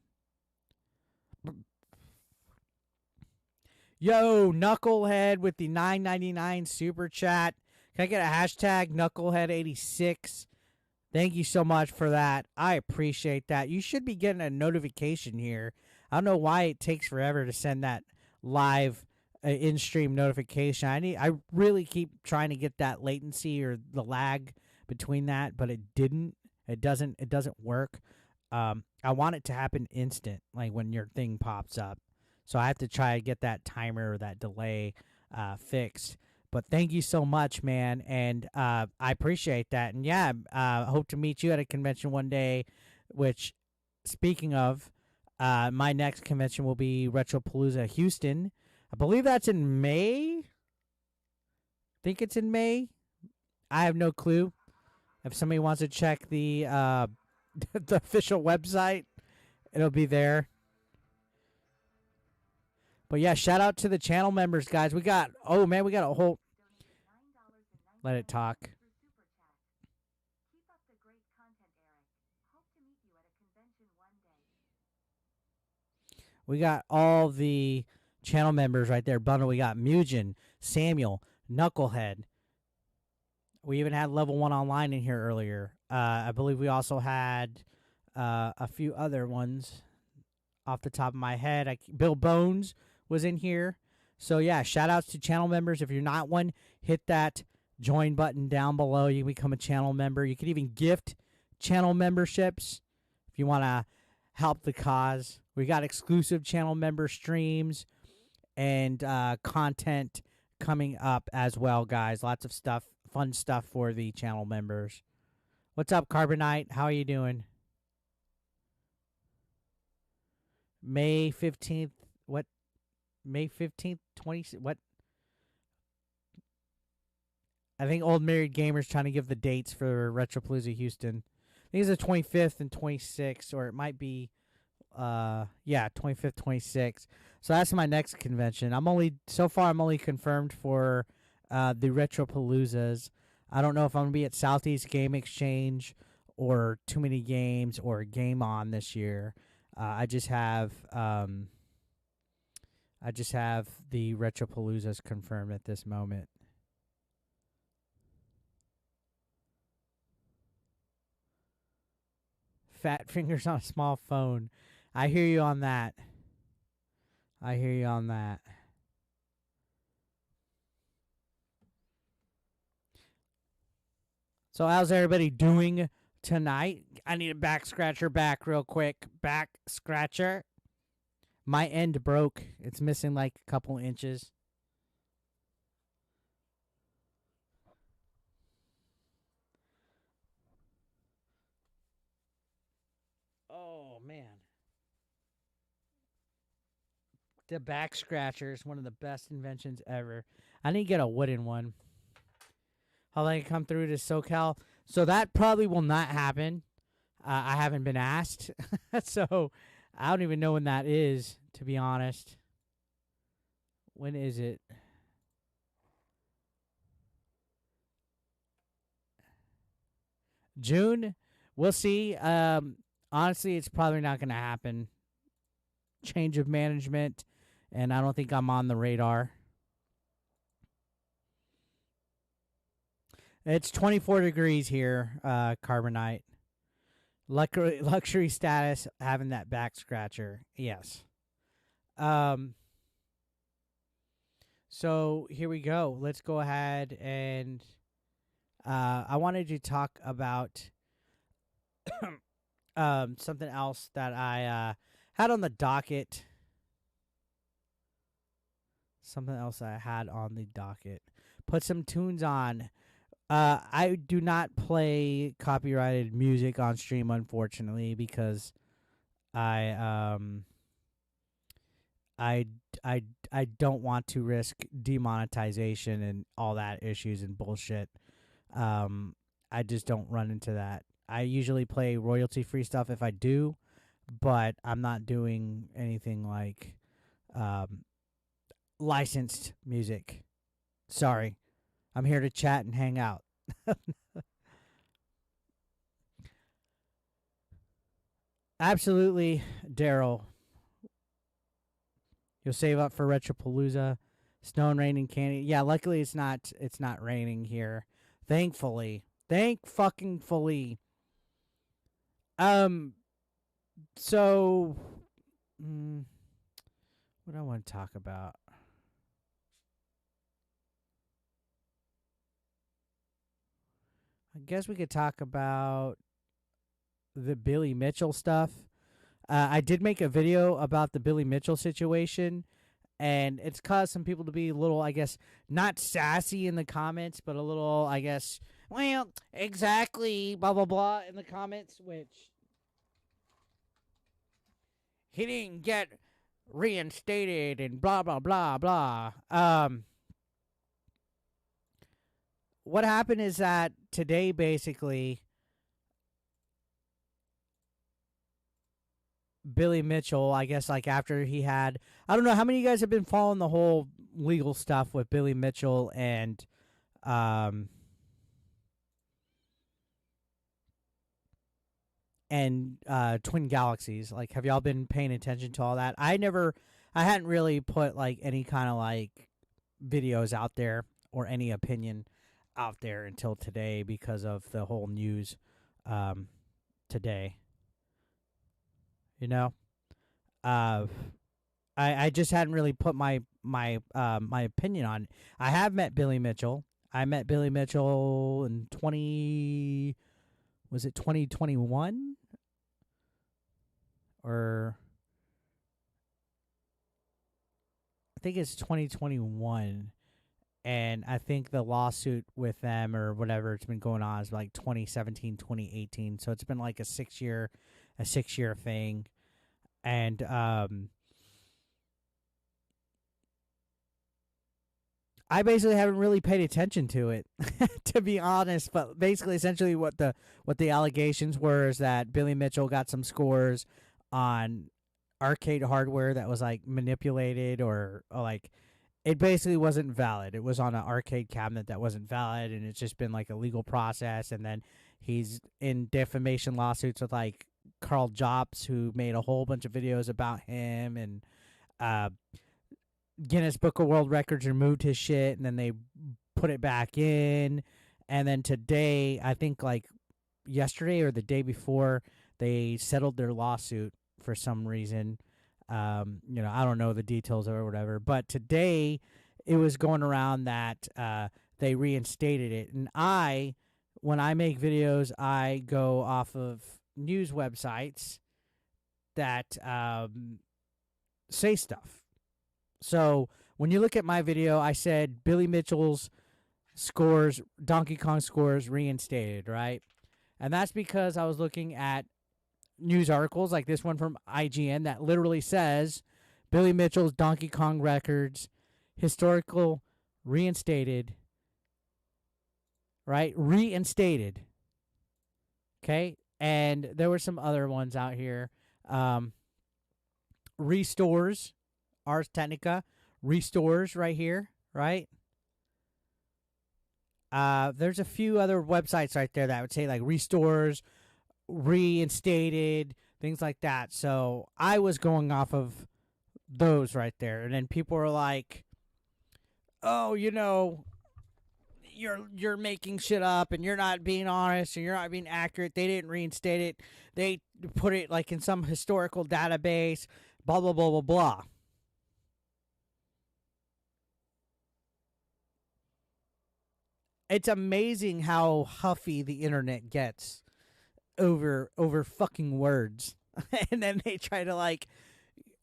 Yo, Knucklehead with the $9.99 super chat. Can I get a hashtag Knucklehead86? Thank you so much for that. I appreciate that. You should be getting a notification here. I don't know why it takes forever to send that live in-stream notification. I really keep trying to get that latency or the lag between that, but it didn't. It doesn't work. I want it to happen instant, like when your thing pops up. So I have to try to get that timer or that delay fixed. But thank you so much, man, and I appreciate that. And yeah, hope to meet you at a convention one day. Which, speaking of, my next convention will be Retropalooza Houston. I believe that's in May. Think it's in May. I have no clue. If somebody wants to check the the official website, it'll be there. But yeah, shout out to the channel members, guys. We got we got a whole. Let it talk. We got all the channel members right there bundle. We got Mugen, Samuel, Knucklehead. We even had level 1 online in here earlier. I believe we also had a few other ones off the top of my head. Bill Bones was in here. So yeah, shout outs to channel members. If you're not one, hit that join button down below. You can become a channel member. You can even gift channel memberships if you want to help the cause. We got exclusive channel member streams and content coming up as well, guys. Lots of stuff, fun stuff for the channel members. What's up, Carbonite? How are you doing? May 15th. What? May 15th, 20. What? I think Old Married Gamer's trying to give the dates for Retropalooza Houston. I think it's the 25th and 26th, or it might be, 25th, 26th. So that's my next convention. I'm only confirmed for the Retropaloozas. I don't know if I'm gonna be at Southeast Game Exchange or Too Many Games or Game On this year. I just have the Retropaloozas confirmed at this moment. Fat fingers on a small phone. I hear you on that. So how's everybody doing tonight? I need a back scratcher back real quick. Back scratcher. My end broke. It's missing like a couple inches. Oh, man. The back scratcher is one of the best inventions ever. I need to get a wooden one. How they come through to SoCal. So that probably will not happen. I haven't been asked. So I don't even know when that is, to be honest. When is it? June? We'll see. Honestly, it's probably not going to happen. Change of management, and I don't think I'm on the radar. It's 24 degrees here, Carbonite. Luxury status, having that back scratcher. Yes. Um. So here we go. Let's go ahead and I wanted to talk about something else that I had on the docket. Something else I had on the docket. Put some tunes on. I do not play copyrighted music on stream, unfortunately, because I um I I I don't want to risk demonetization and all that issues and bullshit. I just don't run into that. I usually play royalty free stuff if I do, but I'm not doing anything like um licensed music. Sorry. I'm here to chat and hang out. Absolutely, Daryl. You'll save up for Retropalooza. Snow and rain and candy. Yeah, luckily it's not raining here. Thankfully. Thank fucking fully. Um so what do I want to talk about? I guess we could talk about the Billy Mitchell stuff. I did make a video about the Billy Mitchell situation, and it's caused some people to be a little, I guess, not sassy in the comments, but a little, I guess, well, exactly, blah, blah, blah, in the comments, which he didn't get reinstated and blah, blah, blah, blah. What happened is that today, basically, Billy Mitchell, I guess, like after he had, I don't know how many of you guys have been following the whole legal stuff with Billy Mitchell um and Twin Galaxies. Like, have y'all been paying attention to all that? I hadn't really put like any kind of like videos out there or any opinion out there until today because of the whole news um today. You know, uh, I just hadn't really put my opinion on it. I have met Billy Mitchell. I met Billy Mitchell in 2021 or I think it's 2021, and I think the lawsuit with them or whatever it's been going on is like 2017, 2018. So it's been like a 6 year thing, and I basically haven't really paid attention to it, to be honest. But basically, essentially, what the allegations were is that Billy Mitchell got some scores on arcade hardware that was like manipulated or like it basically wasn't valid. It was on an arcade cabinet that wasn't valid, and it's just been like a legal process. And then he's in defamation lawsuits with like Carl Jobs, who made a whole bunch of videos about him, and uh, Guinness Book of World Records removed his shit, and then they put it back in. And then today, I think like yesterday or the day before, they settled their lawsuit for some reason. I don't know the details or whatever, but today it was going around that they reinstated it. And when I make videos, I go off of news websites that say stuff. So when you look at my video, I said Billy Mitchell's scores, Donkey Kong scores reinstated, right? And that's because I was looking at news articles like this one from IGN that literally says Billy Mitchell's Donkey Kong records historical reinstated, right? Reinstated. Okay? And there were some other ones out here. Restores, Ars Technica, restores right here, right? There's a few other websites right there that would say like restores reinstated, things like that. So I was going off of those right there. And then people were like, "Oh, you're making shit up and you're not being honest and you're not being accurate. They didn't reinstate it. They put it like in some historical database, blah blah blah blah blah." It's amazing how huffy the internet gets over fucking words. And then they try to like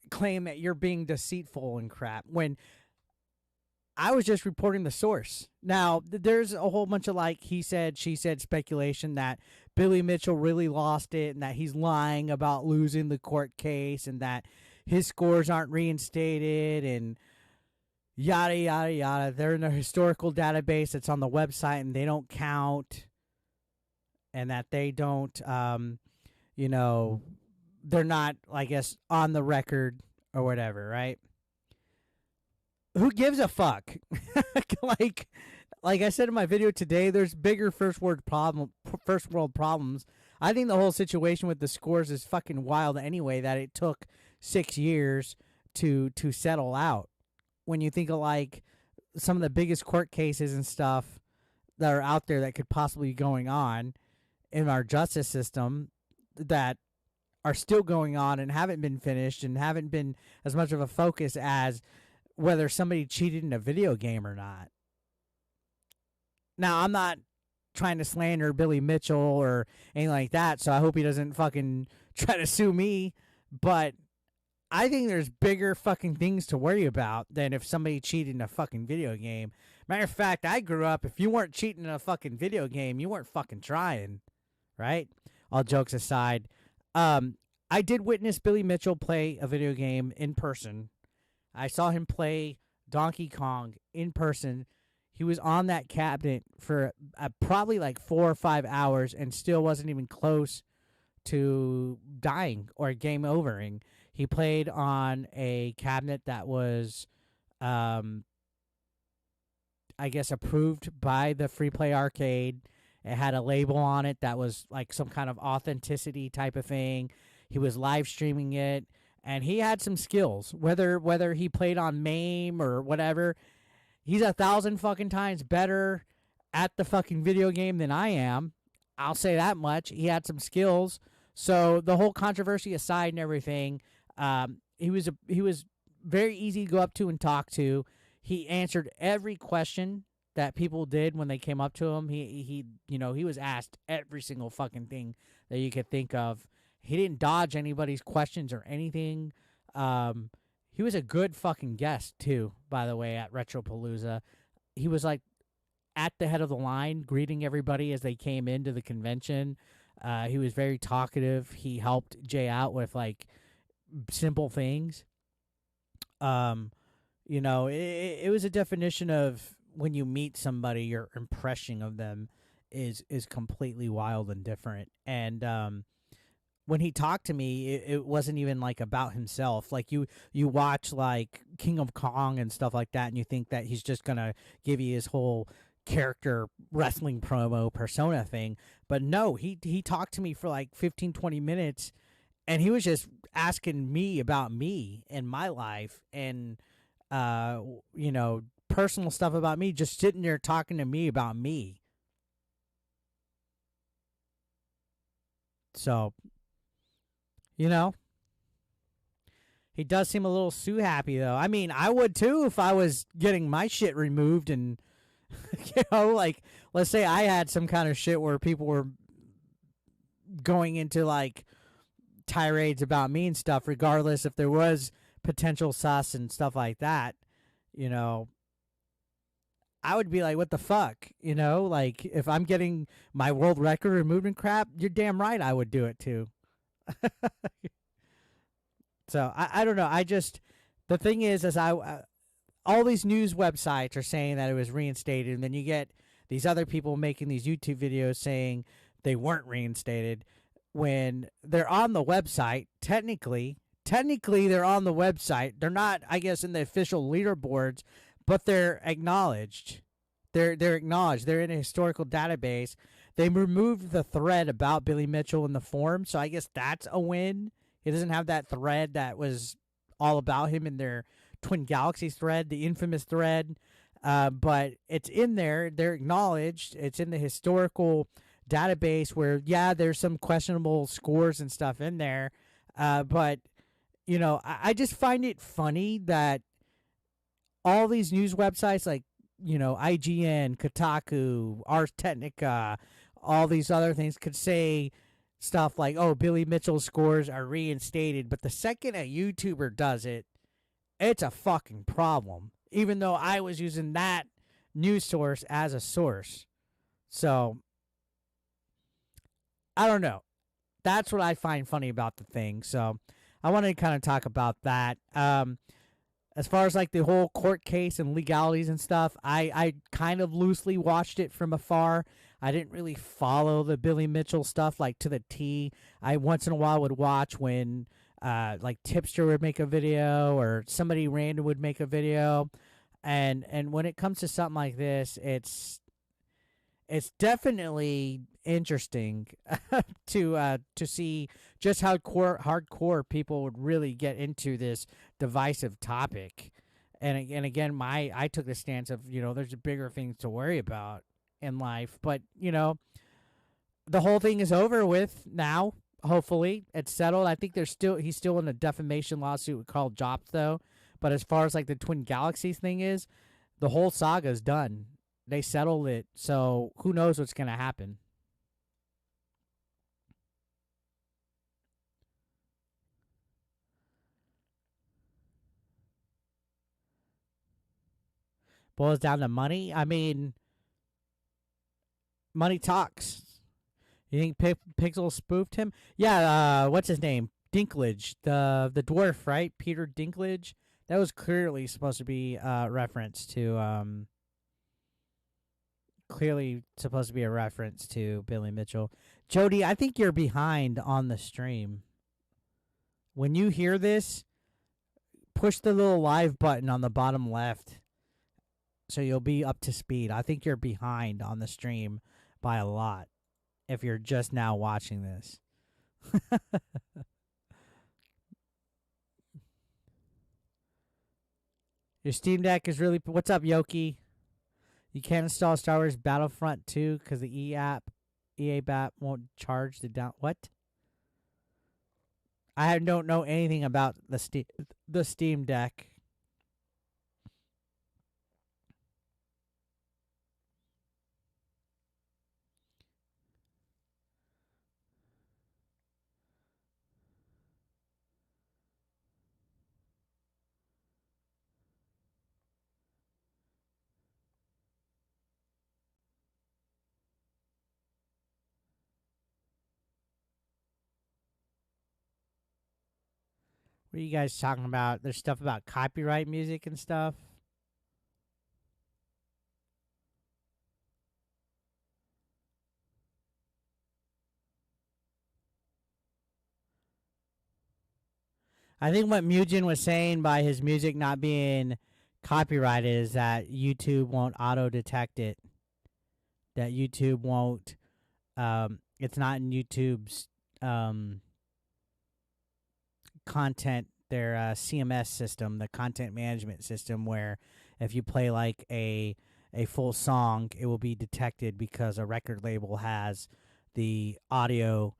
claim that you're being deceitful and crap when I was just reporting the source. Now, there's a whole bunch of like he said, she said speculation that Billy Mitchell really lost it and that he's lying about losing the court case and that his scores aren't reinstated and yada, yada, yada. They're in a historical database that's on the website and they don't count and that they don't, they're not, I guess, on the record or whatever, right? Who gives a fuck? like I said in my video today, there's bigger first world problems. I think the whole situation with the scores is fucking wild anyway, that it took 6 years to settle out. When you think of like some of the biggest court cases and stuff that are out there that could possibly be going on in our justice system that are still going on and haven't been finished and haven't been as much of a focus as whether somebody cheated in a video game or not. Now, I'm not trying to slander Billy Mitchell or anything like that, so I hope he doesn't fucking try to sue me, but I think there's bigger fucking things to worry about than if somebody cheated in a fucking video game. Matter of fact, I grew up, if you weren't cheating in a fucking video game, you weren't fucking trying, right? All jokes aside, I did witness Billy Mitchell play a video game in person. I saw him play Donkey Kong in person. He was on that cabinet for probably like 4 or 5 hours and still wasn't even close to dying or game overing. He played on a cabinet that was, I guess, approved by the Free Play Arcade. It had a label on it that was like some kind of authenticity type of thing. He was live streaming it. And he had some skills, whether he played on MAME or whatever. He's 1,000 fucking times better at the fucking video game than I am. I'll say that much. He had some skills. So the whole controversy aside and everything, he was very easy to go up to and talk to. He answered every question that people did when they came up to him. He was asked every single fucking thing that you could think of. He didn't dodge anybody's questions or anything. He was a good fucking guest, too, by the way, at Retropalooza. He was, like, at the head of the line, greeting everybody as they came into the convention. He was very talkative. He helped Jay out with, like, simple things. It was a definition of when you meet somebody, your impression of them is completely wild and different. And, when he talked to me, it wasn't even like about himself. Like you watch like King of Kong and stuff like that, and you think that he's just gonna give you his whole character wrestling promo persona thing. But no, he talked to me for like 15, 20 minutes, and he was just asking me about me and my life and personal stuff about me, just sitting there talking to me about me. So, he does seem a little Sue happy, though. I mean, I would, too, if I was getting my shit removed and, like, let's say I had some kind of shit where people were going into, like, tirades about me and stuff, regardless if there was potential sus and stuff like that, I would be like, what the fuck? Like, if I'm getting my world record removed and crap, you're damn right I would do it, too. So I don't know. The thing is all these news websites are saying that it was reinstated, and then you get these other people making these YouTube videos saying they weren't reinstated when they're on the website. Technically they're on the website. They're not, I guess, in the official leaderboards, but they're acknowledged. They're acknowledged. They're in a historical database. They removed the thread about Billy Mitchell in the forum, so I guess that's a win. He doesn't have that thread that was all about him in their Twin Galaxies thread, the infamous thread. But it's in there. They're acknowledged. It's in the historical database where, yeah, there's some questionable scores and stuff in there. But, I just find it funny that all these news websites like, IGN, Kotaku, Ars Technica, all these other things could say stuff like, oh, Billy Mitchell's scores are reinstated. But the second a YouTuber does it, it's a fucking problem. Even though I was using that news source as a source. So, I don't know. That's what I find funny about the thing. So, I wanted to kind of talk about that. As far as like the whole court case and legalities and stuff, I kind of loosely watched it from afar. I didn't really follow the Billy Mitchell stuff like to the T. I once in a while would watch when like Tipster would make a video or somebody random would make a video. And when it comes to something like this, it's definitely interesting to see just how hardcore people would really get into this divisive topic. And again, I took the stance of, there's bigger things to worry about in life. But, the whole thing is over with now. Hopefully it's settled. I think he's still in a defamation lawsuit with Carl Jobs though. But as far as like the Twin Galaxies thing is, the whole saga is done. They settled it, so who knows what's going to happen. Boils down to money. I mean, money talks. You think Pixel spoofed him? Yeah, what's his name? Dinklage, the dwarf, right? Peter Dinklage. That was clearly supposed to be a reference to Billy Mitchell. Jody, I think you're behind on the stream. When you hear this, push the little live button on the bottom left so you'll be up to speed. I think you're behind on the stream by a lot if you're just now watching this. Your Steam Deck is really... What's up, Yoki? You can't install Star Wars Battlefront 2 because the EA app won't charge the down... What? I don't know anything about the Steam Deck. What are you guys talking about? There's stuff about copyright music and stuff. I think what Mugen was saying by his music not being copyrighted is that YouTube won't auto detect it. That YouTube won't. It's not in YouTube's content, their CMS system, the content management system, where if you play like a full song, it will be detected because a record label has the audio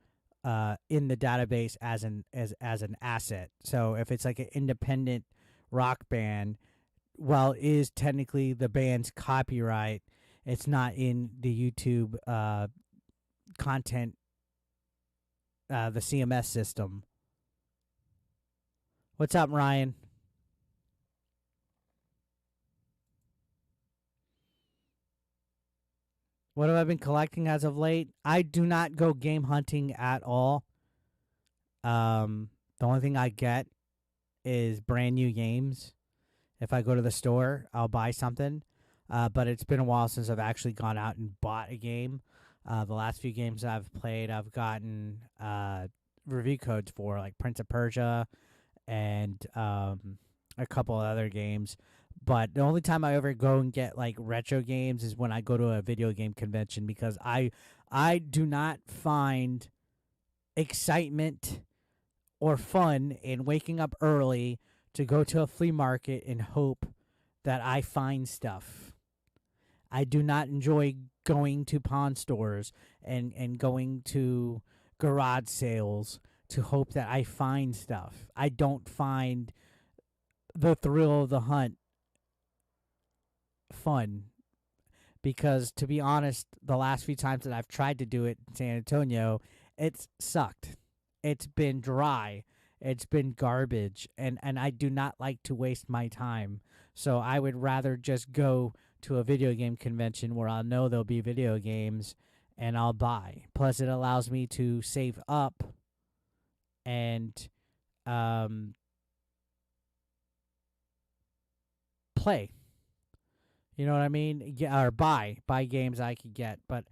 in the database as an asset. So if it's like an independent rock band, while it is technically the band's copyright, it's not in the YouTube content, the CMS system. What's up, Ryan? What have I been collecting as of late? I do not go game hunting at all. The only thing I get is brand new games. If I go to the store, I'll buy something. But it's been a while since I've actually gone out and bought a game. The last few games I've played, I've gotten review codes for, like Prince of Persia and a couple of other games. But the only time I ever go and get like retro games is when I go to a video game convention, because I do not find excitement or fun in waking up early to go to a flea market and hope that I find stuff. I do not enjoy going to pawn stores and going to garage sales to hope that I find stuff. I don't find the thrill of the hunt fun, because, to be honest, the last few times that I've tried to do it in San Antonio, it's sucked. It's been dry. It's been garbage, and I do not like to waste my time. So I would rather just go to a video game convention where I'll know there'll be video games and I'll buy. Plus, it allows me to save up and play. You know what I mean? Or buy games I could get, but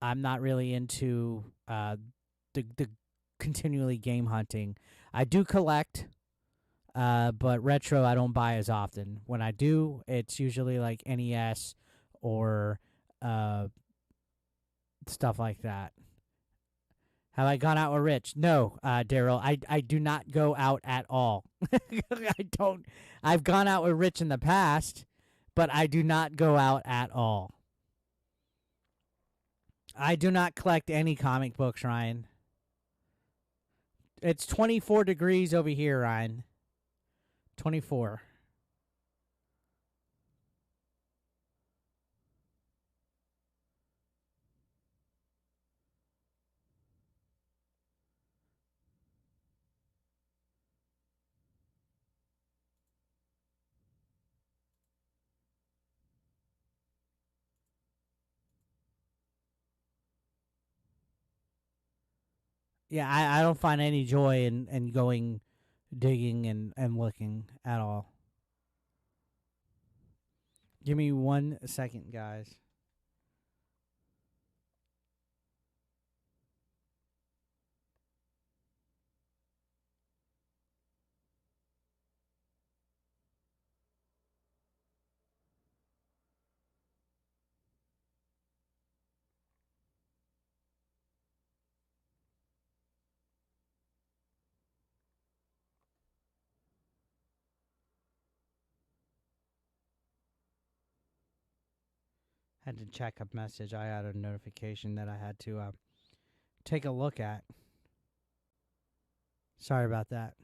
I'm not really into the continually game hunting. I do collect, but retro I don't buy as often. When I do, it's usually like NES or stuff like that. Have I gone out with Rich? No, Daryl. I do not go out at all. I don't. I've gone out with Rich in the past, but I do not go out at all. I do not collect any comic books, Ryan. It's 24 degrees over here, Ryan. 24. Yeah, I don't find any joy in going digging and looking at all. Give me 1 second, guys. Had to check a message. I had a notification that I had to take a look at. Sorry about that.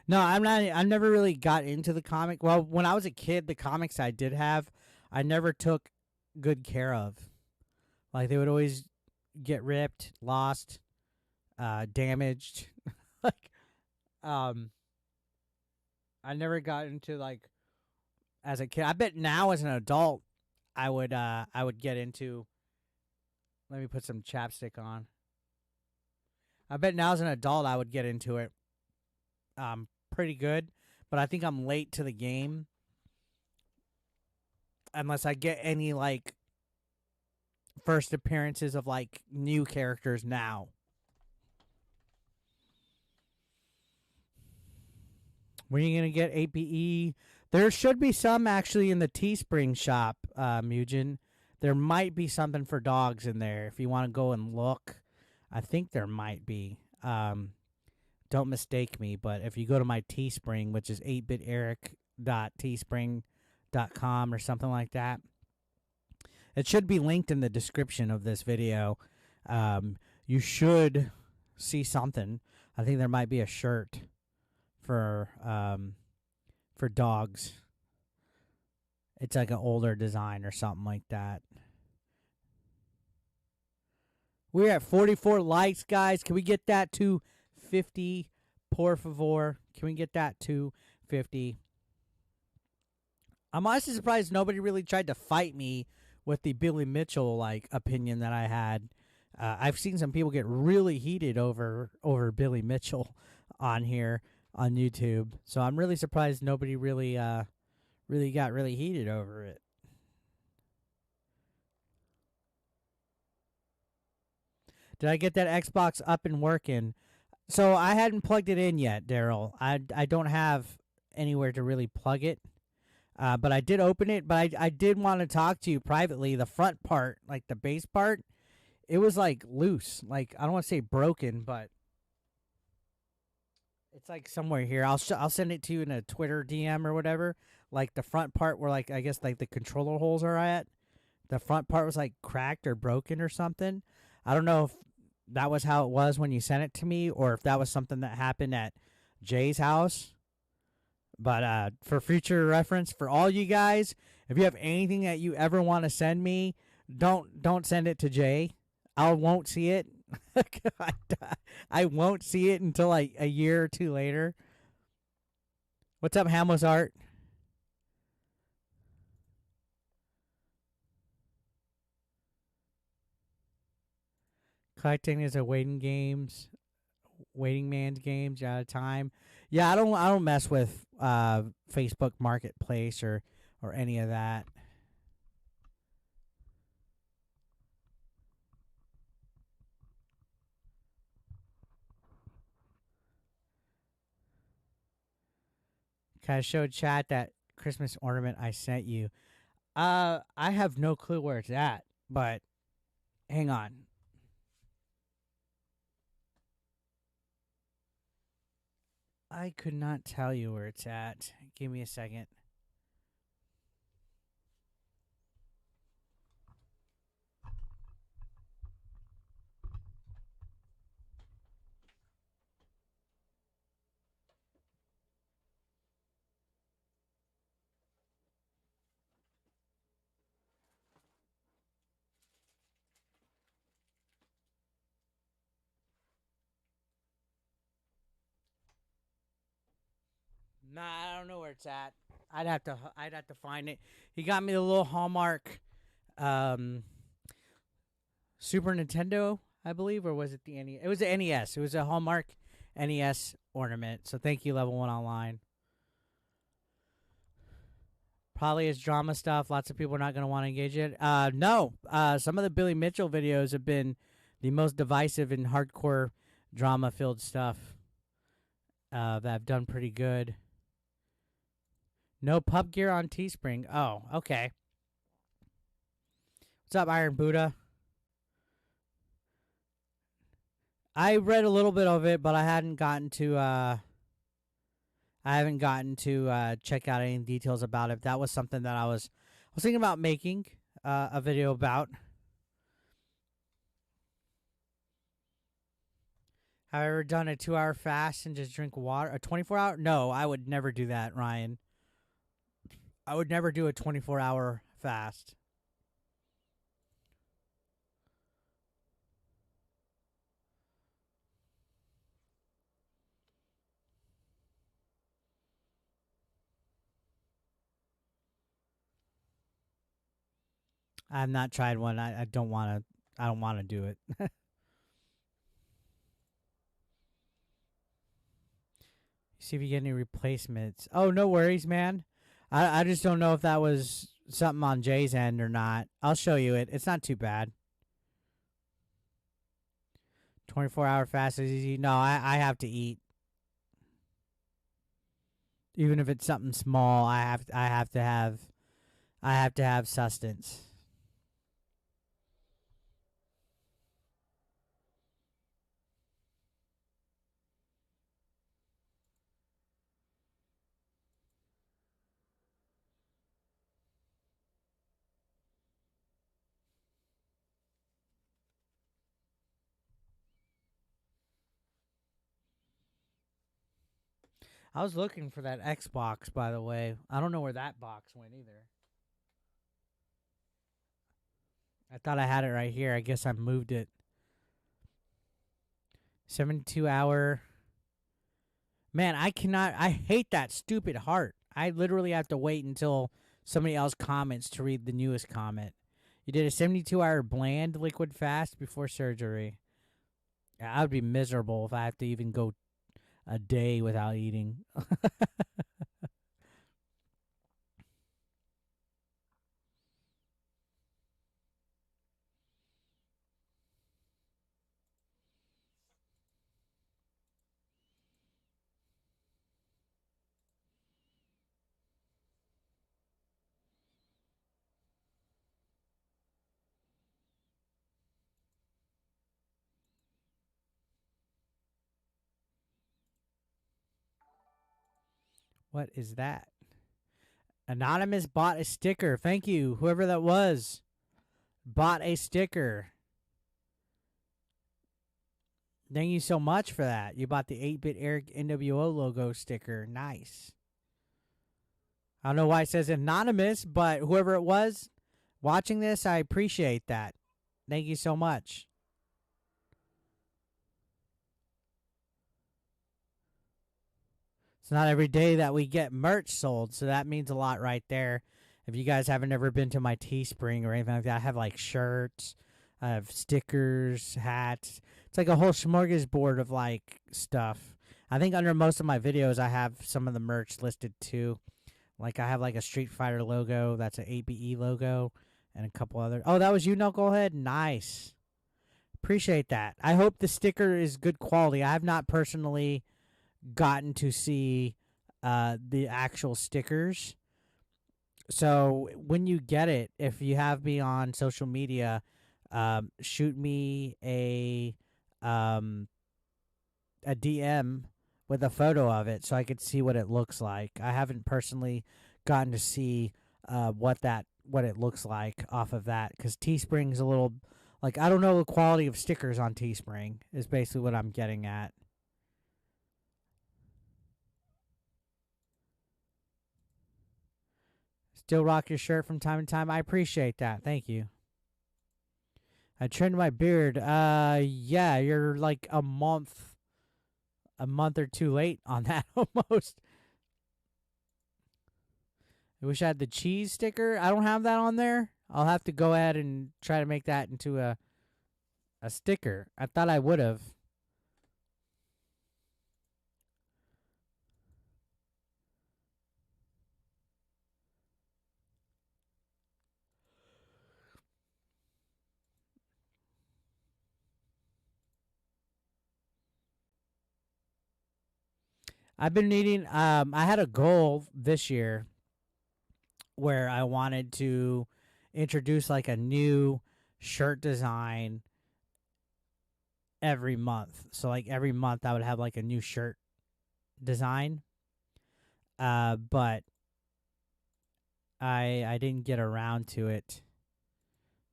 No, I'm not. I never really got into the comic. Well, when I was a kid, the comics I did have, I never took good care of. Like, they would always get ripped, lost, damaged. like, um, I never got into, like, as a kid. I bet now as an adult, I would get into. Let me put some chapstick on. I bet now as an adult, I would get into it. Pretty good, but I think I'm late to the game. Unless I get any like first appearances of like new characters now. When are you gonna get APE? There should be some actually in the Teespring shop, Mugen. There might be something for dogs in there if you want to go and look. I think there might be. Don't mistake me, but if you go to my Teespring, which is 8biteric.teespring.com or something like that, it should be linked in the description of this video. You should see something. I think there might be a shirt for dogs. It's like an older design or something like that. We're at 44 likes, guys. Can we get that to 50? Por favor. Can we get that to 50? I'm honestly surprised nobody really tried to fight me with the Billy Mitchell like opinion that I had. I've seen some people get really heated over Billy Mitchell on here on YouTube. So I'm really surprised nobody really got really heated over it. Did I get that Xbox up and working? So I hadn't plugged it in yet, Daryl. I don't have anywhere to really plug it. But I did open it. But I did want to talk to you privately. The front part, like the base part, it was like loose. Like I don't want to say broken, but it's like somewhere here. I'll send it to you in a Twitter DM or whatever. Like the front part where like I guess like the controller holes are at. The front part was like cracked or broken or something. I don't know if that was how it was when you sent it to me or if that was something that happened at Jay's house. But for future reference, for all you guys, if you have anything that you ever want to send me, don't send it to Jay. I won't see it. I won't see it until like a year or two later. What's up, Hamos Art? Collecting is a waiting man's games out of time. Yeah, I don't mess with Facebook Marketplace or any of that. Can I show chat that Christmas ornament I sent you? I have no clue where it's at, but hang on. I could not tell you where it's at. Give me a second. Nah, I don't know where it's at. I'd have to find it. He got me the little Hallmark um Super Nintendo, I believe, or was it the NES? It was the NES. It was a Hallmark NES ornament. So thank you, Level 1 Online. Probably is drama stuff. Lots of people are not going to want to engage it. No. Some of the Billy Mitchell videos have been the most divisive and hardcore drama-filled stuff that have done pretty good. No pub gear on Teespring. Oh, okay. What's up, Iron Buddha? I read a little bit of it, but I hadn't gotten to check out any details about it. That was something that I was thinking about making a video about. Have I ever done a 2-hour fast and just drink water? A 24-hour? No, I would never do that, Ryan. I would never do a 24-hour fast. I've not tried one. I don't want to. I don't want to do it. See if you get any replacements. Oh, no worries, man. I just don't know if that was something on Jay's end or not. I'll show you it. It's not too bad. 24-hour fast is easy. No, I have to eat. Even if it's something small, I have to have sustenance. I was looking for that Xbox, by the way. I don't know where that box went either. I thought I had it right here. I guess I moved it. 72-hour. Man, I cannot. I hate that stupid heart. I literally have to wait until somebody else comments to read the newest comment. You did a 72-hour bland liquid fast before surgery. Yeah, I would be miserable if I have to even go a day without eating. What is that? Anonymous bought a sticker. Thank you, whoever that was. Bought a sticker. Thank you so much for that. You bought the 8-Bit Eric NWO logo sticker. Nice. I don't know why it says anonymous, but whoever it was watching this, I appreciate that. Thank you so much. It's not every day that we get merch sold, so that means a lot right there. If you guys haven't ever been to my Teespring or anything like that, I have like shirts, I have stickers, hats. It's like a whole smorgasbord of like stuff. I think under most of my videos, I have some of the merch listed too. Like I have like a Street Fighter logo, that's an 8BE logo, and a couple other. Oh, that was you, Knucklehead? Nice. Appreciate that. I hope the sticker is good quality. I have not personally gotten to see the actual stickers. So when you get it, if you have me on social media, shoot me a DM with a photo of it so I could see what it looks like. I haven't personally gotten to see what it looks like off of that, because Teespring's a little like, I don't know the quality of stickers on Teespring is basically what I'm getting at. Still rock your shirt from time to time. I appreciate that. Thank you. I trimmed my beard. Yeah, you're like a month or two late on that almost. I wish I had the cheese sticker. I don't have that on there. I'll have to go ahead and try to make that into a sticker. I thought I would have. I've been needing I had a goal this year where I wanted to introduce like a new shirt design every month. So like every month I would have like a new shirt design. But I didn't get around to it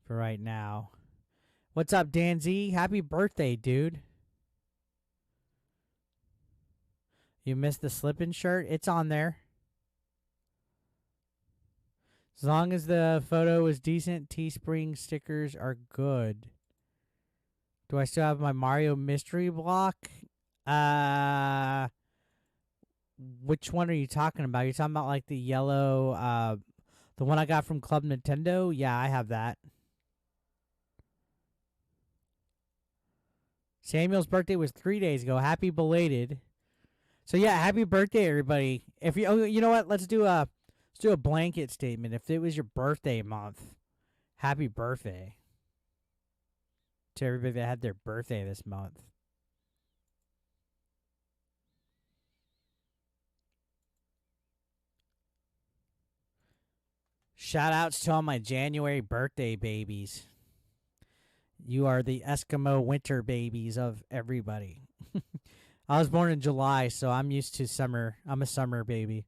for right now. What's up, Dan Z? Happy birthday, dude. You missed the slip-in shirt? It's on there. As long as the photo is decent, Teespring stickers are good. Do I still have my Mario mystery block? Which one are you talking about? You're talking about like the yellow, the one I got from Club Nintendo? Yeah, I have that. Samuel's birthday was 3 days ago. Happy belated. So yeah, happy birthday, everybody. If you, you know what? Let's do a blanket statement. If it was your birthday month, happy birthday to everybody that had their birthday this month. Shout outs to all my January birthday babies. You are the Eskimo winter babies of everybody. I was born in July, so I'm used to summer. I'm a summer baby.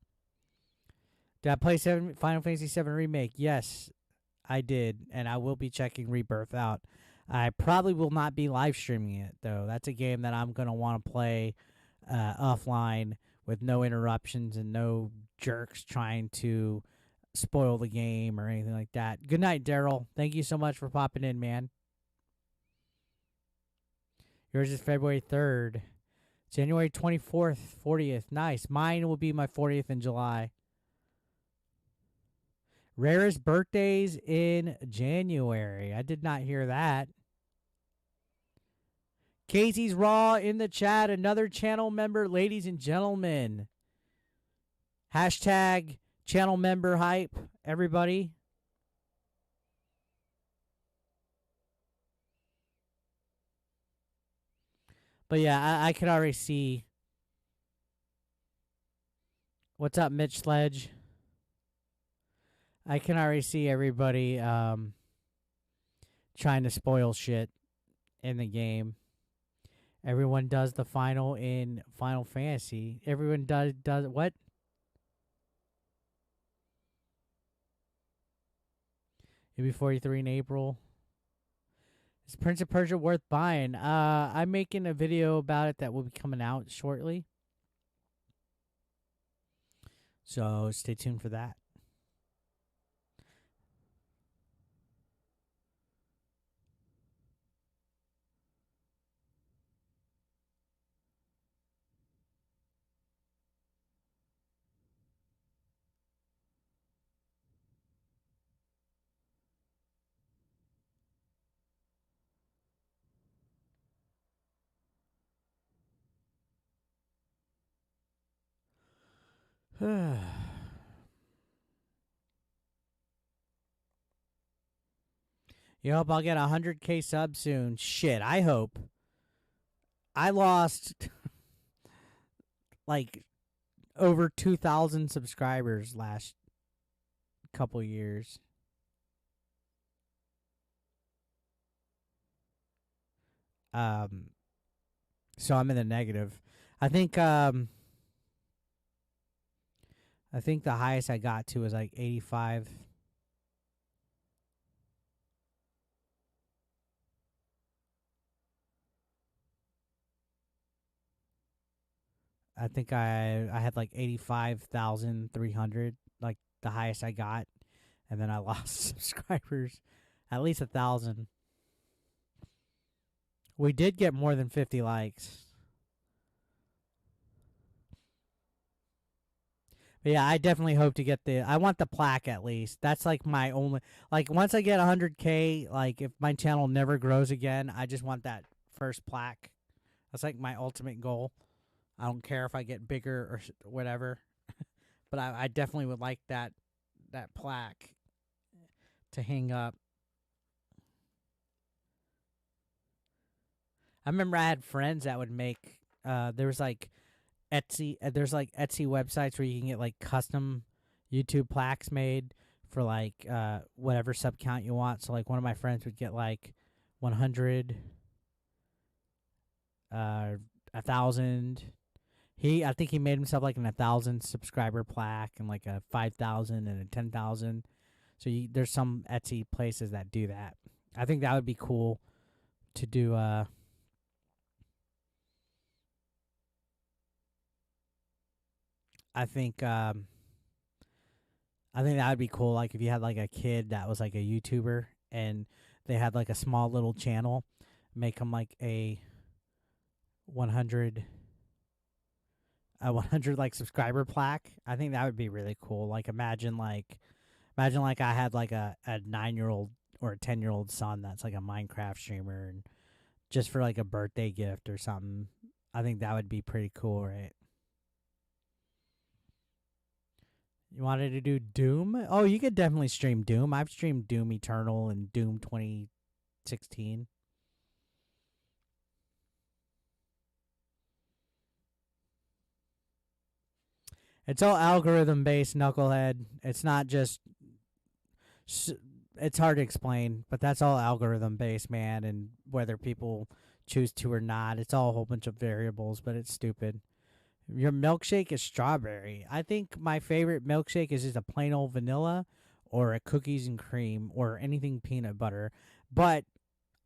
Did I play Final Fantasy VII Remake? Yes, I did, and I will be checking Rebirth out. I probably will not be live streaming it, though. That's a game that I'm going to want to play offline with no interruptions and no jerks trying to spoil the game or anything like that. Good night, Daryl. Thank you so much for popping in, man. Yours is February 3rd. January 24th, 40th. Nice. Mine will be my 40th in July. Rarest birthdays in January. I did not hear that. Casey's Raw in the chat. Another channel member, ladies and gentlemen. Hashtag channel member hype, everybody. But yeah, I can already see. What's up, Mitch Sledge? I can already see everybody trying to spoil shit in the game. Everyone does the final in Final Fantasy. Everyone does what? Maybe 43 in April. Is Prince of Persia worth buying? I'm making a video about it that will be coming out shortly. So stay tuned for that. You hope I'll get 100K subs soon. Shit, I hope. I lost like over 2,000 subscribers last couple years. So I'm in the negative. I think the highest I got to was like 85. I think I had like 85,300, like the highest I got, and then I lost subscribers, at least 1,000. We did get more than 50 likes. But yeah, I definitely hope to get I want the plaque at least. That's like my only, like once I get 100K, like if my channel never grows again, I just want that first plaque. That's like my ultimate goal. I don't care if I get bigger or whatever, but I definitely would like that plaque to hang up. I remember I had friends that would make. There was like Etsy. There's like Etsy websites where you can get like custom YouTube plaques made for like whatever sub count you want. So like one of my friends would get like 100, 1,000. I think he made himself like an 1,000 subscriber plaque and like a 5,000 and a 10,000. So there's some Etsy places that do that. I think that would be cool to do. I think that would be cool. Like if you had like a kid that was like a YouTuber and they had like a small little channel, make them like a 100 like subscriber plaque. I think that would be really cool. Like imagine like I had like a 9-year-old or a 10-year-old son that's like a Minecraft streamer, and just for like a birthday gift or something. I think that would be pretty cool, right? You wanted to do Doom? Oh, you could definitely stream Doom. I've streamed Doom Eternal and Doom 2016. It's all algorithm based, knucklehead. It's not just. It's hard to explain, but that's all algorithm based, man. And whether people choose to or not, it's all a whole bunch of variables, but it's stupid. Your milkshake is strawberry. I think my favorite milkshake is just a plain old vanilla or a cookies and cream or anything peanut butter. But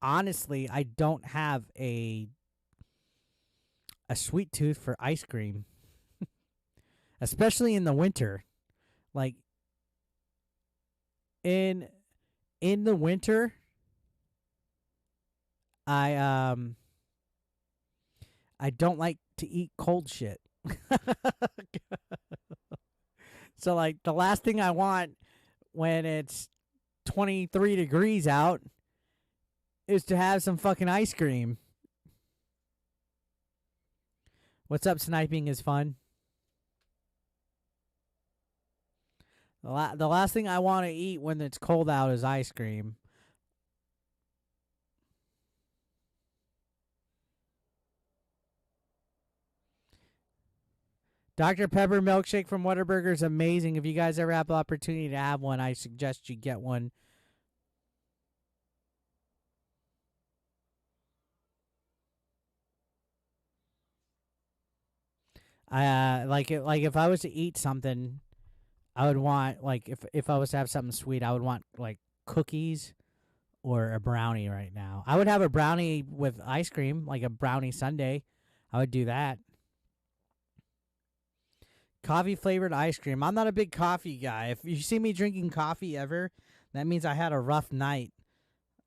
honestly, I don't have a sweet tooth for ice cream, especially in the winter. Like in the winter, I I don't like to eat cold shit. So like the last thing I want when it's 23 degrees out is to have some fucking ice cream. What's up, sniping is fun. The last thing I want to eat when it's cold out is ice cream. Dr. Pepper milkshake from Whataburger is amazing. If you guys ever have the opportunity to have one, I suggest you get one. Like if I was to eat something, I would want like if I was to have something sweet, I would want like cookies or a brownie right now. I would have a brownie with ice cream, like a brownie sundae. I would do that. Coffee flavored ice cream. I'm not a big coffee guy. If you see me drinking coffee ever, that means I had a rough night.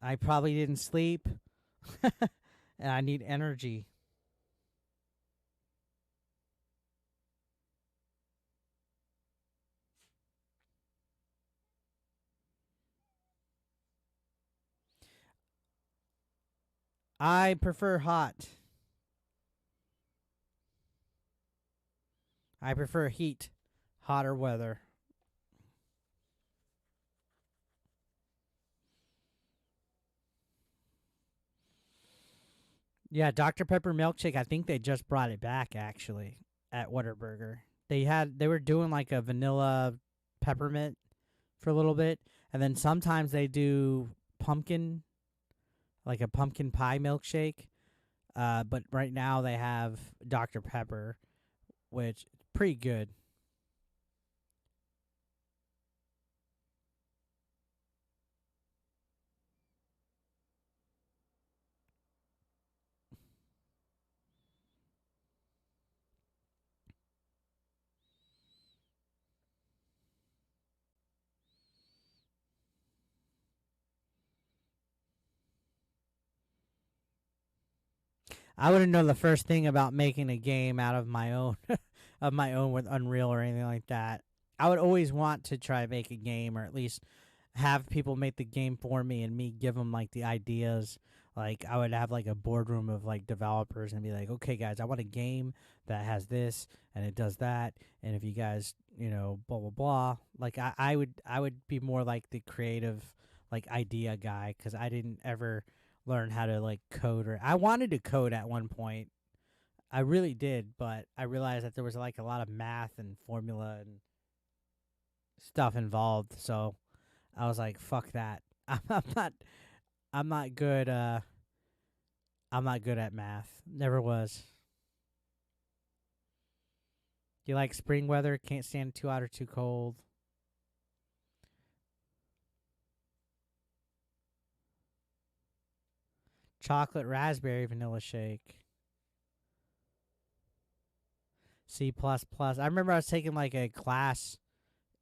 I probably didn't sleep and I need energy. I prefer hot. I prefer heat, hotter weather. Yeah, Dr. Pepper milkshake. I think they just brought it back actually at Whataburger. They were doing like a vanilla peppermint for a little bit, and then sometimes they do pumpkin, like a pumpkin pie milkshake. But right now they have Dr. Pepper, which is pretty good. I wouldn't know the first thing about making a game out of my own of my own with Unreal or anything like that. I would always want to try make a game or at least have people make the game for me and me give them like the ideas. Like I would have like a boardroom of like developers and be like, "Okay guys, I want a game that has this and it does that and if you guys, blah blah blah." Like I would be more like the creative like idea guy cuz I didn't ever learn how to like code or I wanted to code at one point. I really did, but I realized that there was like a lot of math and formula and stuff involved. So I was like, "Fuck that! I'm not. I'm not good. I'm not good at math. Never was." Do you like spring weather? Can't stand too hot or too cold. Chocolate raspberry vanilla shake. C plus plus. I remember I was taking like a class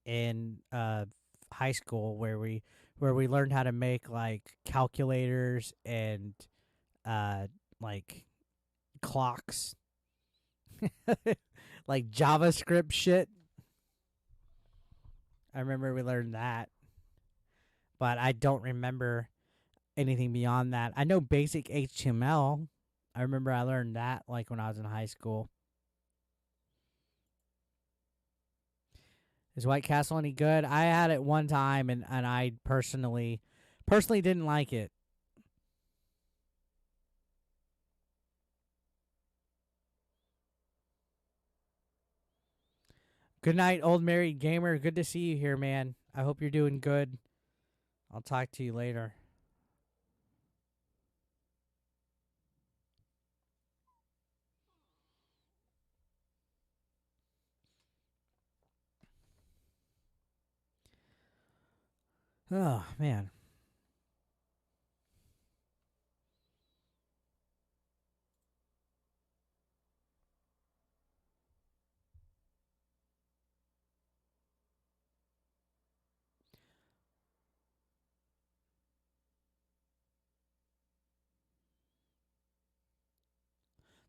in high school where we learned how to make like calculators and uh like clocks like JavaScript shit. I remember we learned that, but I don't remember anything beyond that. I know basic HTML. I remember I learned that like when I was in high school. Is White Castle any good? I had it one time and I personally didn't like it. Good night, old married gamer. Good to see you here, man. I hope you're doing good. I'll talk to you later. Oh, man.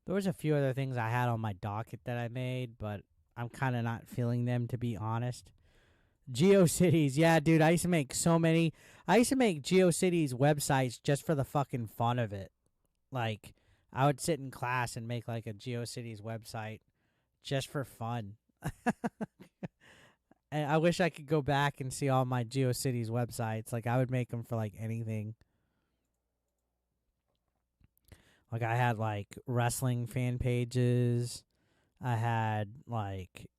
There was a few other things I had on my docket that I made, but I'm kind of not feeling them to be honest. GeoCities, yeah, dude. I used to make so many. I used to make GeoCities websites just for the fucking fun of it. Like, I would sit in class and make like a GeoCities website just for fun. And I wish I could go back and see all my GeoCities websites. Like, I would make them for like anything. Like, I had like wrestling fan pages. I had like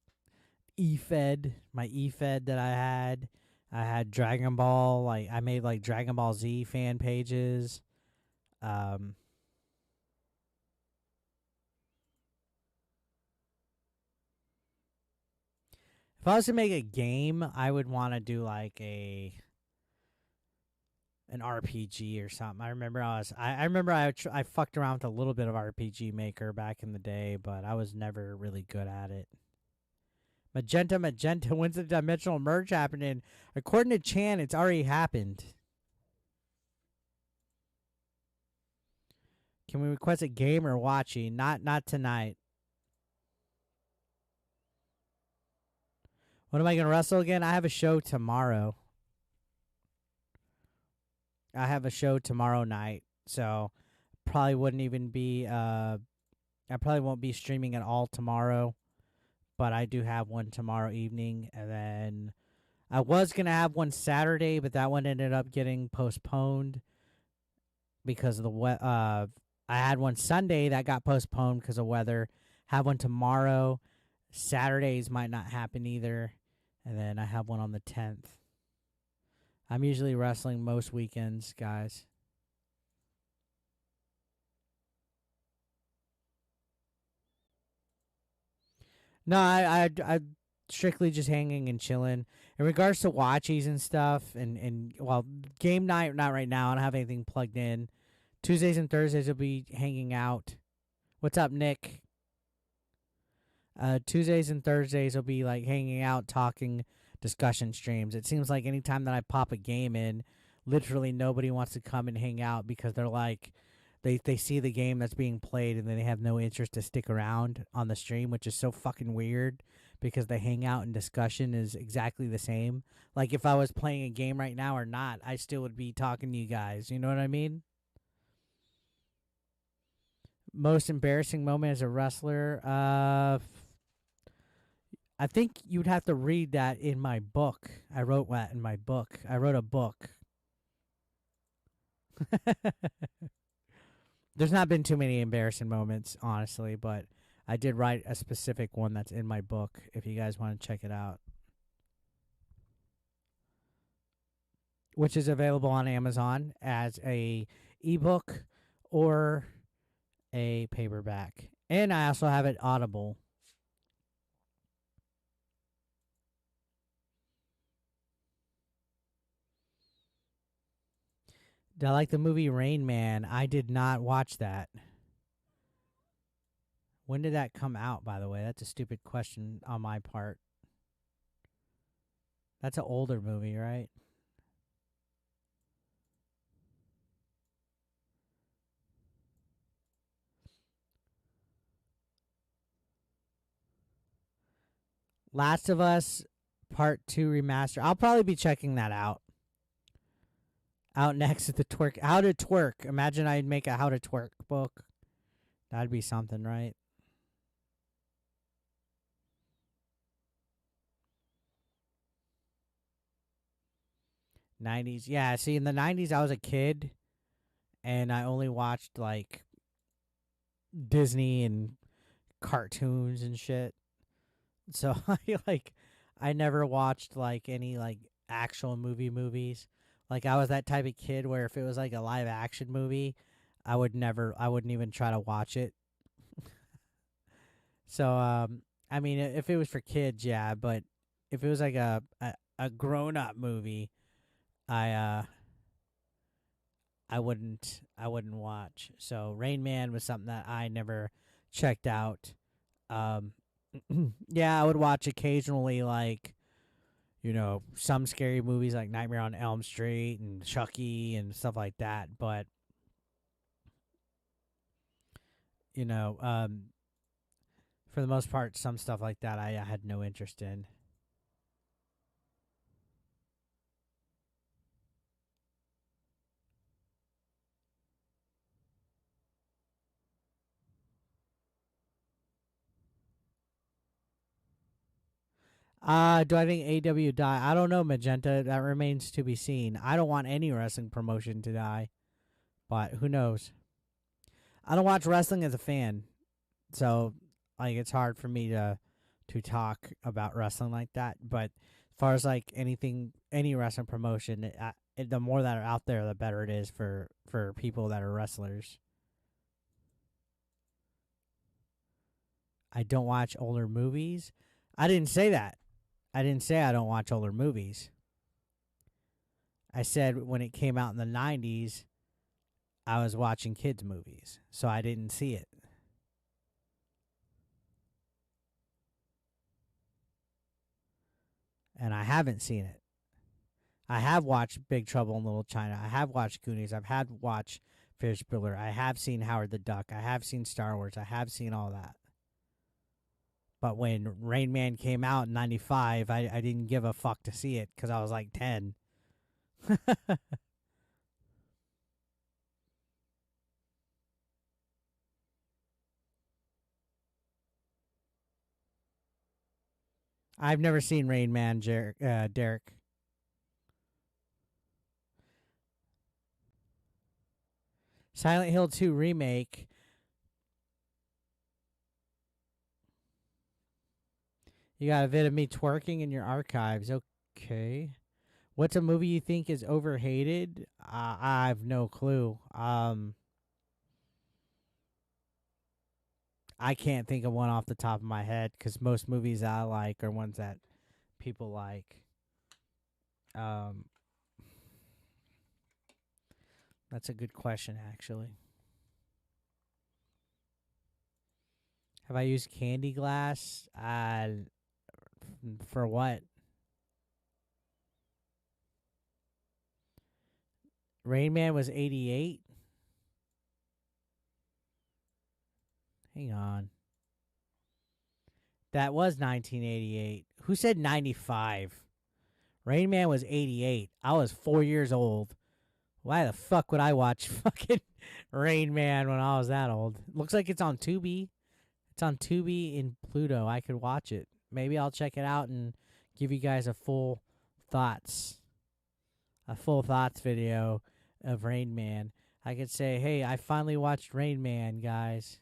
my eFed that I had. I had Dragon Ball, like I made like Dragon Ball Z fan pages. Um if I was to make a game, I would want to do like a an RPG or something. I remember I fucked around with a little bit of RPG Maker back in the day, but I was never really good at it. Magenta, when's the dimensional merge happening? According to Chan, it's already happened. Can we request a game or watching? Not tonight. When am I gonna wrestle again? I have a show tomorrow. I have a show tomorrow night, so probably wouldn't even be. I probably won't be streaming at all tomorrow, but I do have one tomorrow evening, and then I was gonna have one Saturday, but that one ended up getting postponed because of the I had one Sunday that got postponed because of weather. Have one tomorrow. Saturdays might not happen either, and then I have one on the 10th. I'm usually wrestling most weekends, guys. No, I strictly just hanging and chilling. In regards to watchies and stuff, and well, game night not right now. I don't have anything plugged in. Tuesdays and Thursdays will be hanging out. What's up, Nick? Tuesdays and Thursdays will be like hanging out, talking, discussion streams. It seems like anytime that I pop a game in, literally nobody wants to come and hang out because they're like, they see the game that's being played and then they have no interest to stick around on the stream, which is so fucking weird because the hangout and discussion is exactly the same. Like if I was playing a game right now or not, I still would be talking to you guys. You know what I mean? Most embarrassing moment as a wrestler. I think you'd have to read that in my book. I wrote that in my book. I wrote a book. There's not been too many embarrassing moments, honestly, but I did write a specific one that's in my book if you guys want to check it out. Which is available on Amazon as a ebook or a paperback. And I also have it Audible. Did I like the movie Rain Man? I did not watch that. When did that come out, by the way? That's a stupid question on my part. That's an older movie, right? Last of Us Part 2 Remaster. I'll probably be checking that out. Out next at the twerk. How to twerk. Imagine I'd make a how to twerk book. That'd be something, right? '90s. Yeah, see, in the '90s, I was a kid, and I only watched like Disney and cartoons and shit. So I never watched like any like actual movies. Like I was that type of kid where if it was like a live action movie, I wouldn't even try to watch it. So I mean if it was for kids, yeah, but if it was like a grown up movie, I I wouldn't watch. So Rain Man was something that I never checked out. Um yeah, I would watch occasionally like some scary movies like Nightmare on Elm Street and Chucky and stuff like that, but you know, for the most part some stuff like that I had no interest in. Do I think AW die? I don't know, Magenta. That remains to be seen. I don't want any wrestling promotion to die, but who knows? I don't watch wrestling as a fan, so like it's hard for me to talk about wrestling like that. But as far as like anything, any wrestling promotion, the more that are out there, the better it is for people that are wrestlers. I don't watch older movies. I didn't say that. I didn't say I don't watch older movies. I said when it came out in the 90s, I was watching kids' movies, so I didn't see it. And I haven't seen it. I have watched Big Trouble in Little China. I have watched Goonies. I've had watched Ferris Bueller. I have seen Howard the Duck. I have seen Star Wars. I have seen all that. But when Rain Man came out in 95, I didn't give a fuck to see it because I was like 10. I've never seen Rain Man, Derek. Silent Hill 2 Remake. You got a vid of me twerking in your archives. Okay. What's a movie you think is overhated? I have no clue. I can't think of one off the top of my head because most movies I like are ones that people like. Um, that's a good question, actually. Have I used Candy Glass? For what? Rain Man was 88? Hang on. That was 1988. Who said 95? Rain Man was 88. I was 4 years old. Why the fuck would I watch fucking Rain Man when I was that old? Looks like it's on Tubi. It's on Tubi in Pluto. I could watch it. Maybe I'll check it out and give you guys a full thoughts video of Rain Man. I could say, hey, I finally watched Rain Man, guys.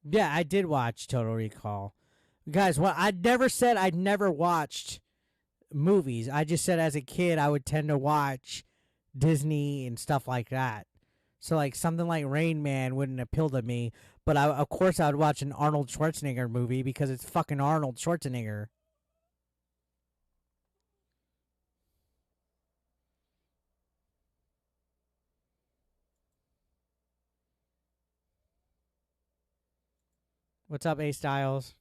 Yeah, I did watch Total Recall. Guys, well, I never said I'd never watched movies. I just said as a kid I would tend to watch Disney and stuff like that. So like something like Rain Man wouldn't appeal to me, but of course I would watch an Arnold Schwarzenegger movie because it's fucking Arnold Schwarzenegger. What's up, A Styles?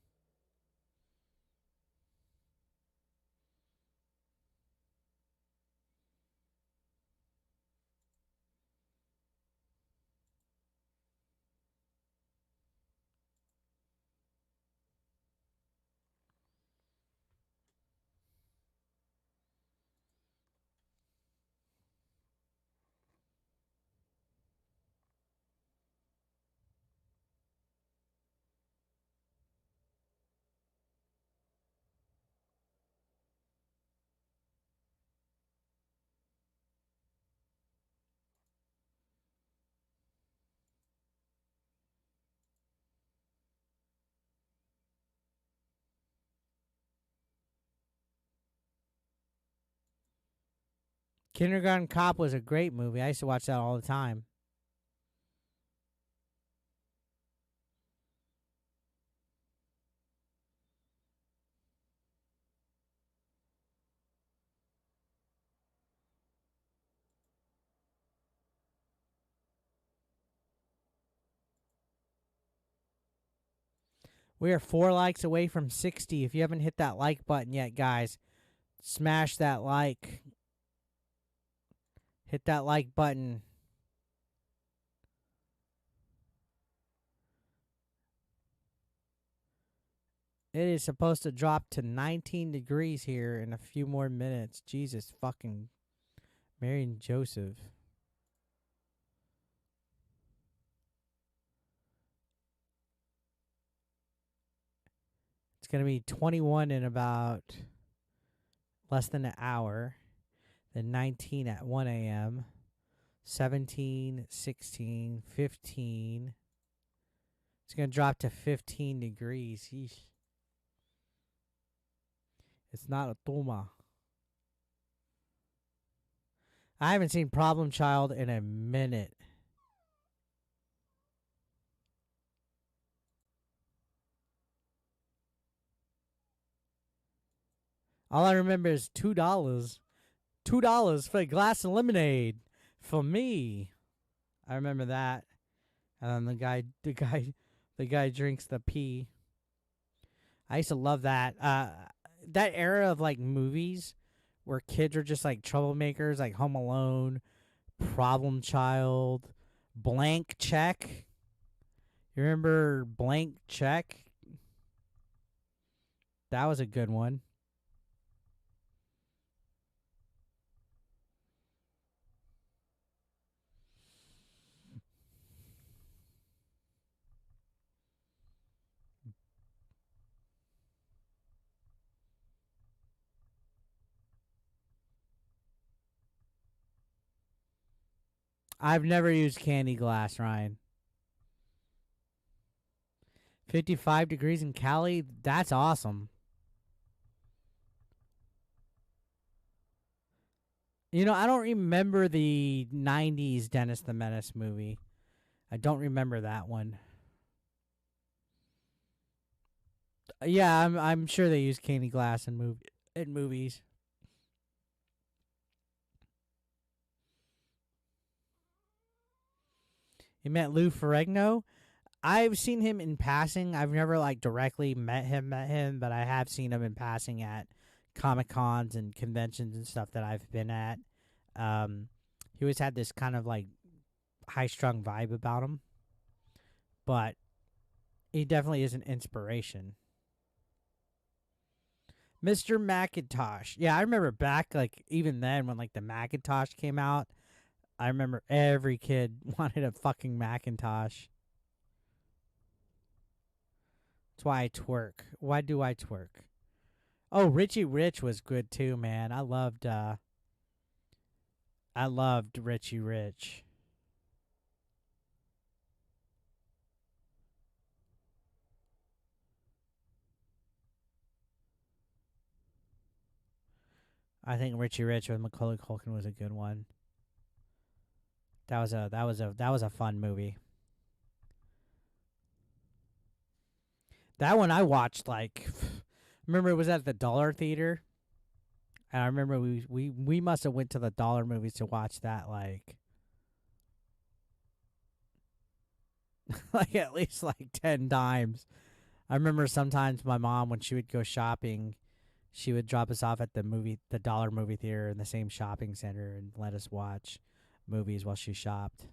Kindergarten Cop was a great movie. I used to watch that all the time. We are 4 likes away from 60. If you haven't hit that like button yet, guys, smash that like. Hit that like button. It is supposed to drop to 19 degrees here in a few more minutes. Jesus fucking Mary and Joseph. It's going to be 21 in about less than an hour. Then 19 at 1 a.m. 17, 16, 15. It's going to drop to 15 degrees. Yeesh. It's not a tuma. I haven't seen Problem Child in a minute. All I remember is $2. $2 for a glass of lemonade for me. I remember that. And then the guy drinks the pee. I used to love that. That era of like movies where kids are just like troublemakers, like Home Alone, Problem Child, Blank Check. You remember Blank Check? That was a good one. I've never used candy glass, Ryan. 55 degrees in Cali? That's awesome. You know, I don't remember the 90s Dennis the Menace movie. I don't remember that one. Yeah, I'm sure they use candy glass in movies. You met Lou Ferrigno? I've seen him in passing. I've never like directly met him, but I have seen him in passing at Comic Cons and conventions and stuff that I've been at. He always had this kind of like high strung vibe about him, but he definitely is an inspiration. Mr. Macintosh. Yeah, I remember back like even then when like the Macintosh came out, I remember every kid wanted a fucking Macintosh. That's why I twerk. Why do I twerk? Oh, Richie Rich was good too, man. I loved Richie Rich. I think Richie Rich with Macaulay Culkin was a good one. That was a fun movie. That one I watched like remember it was at the Dollar Theater. And I remember we must have went to the Dollar movies to watch that like like at least like 10 times. I remember sometimes my mom when she would go shopping, she would drop us off at the Dollar movie theater in the same shopping center and let us watch movies while she shopped.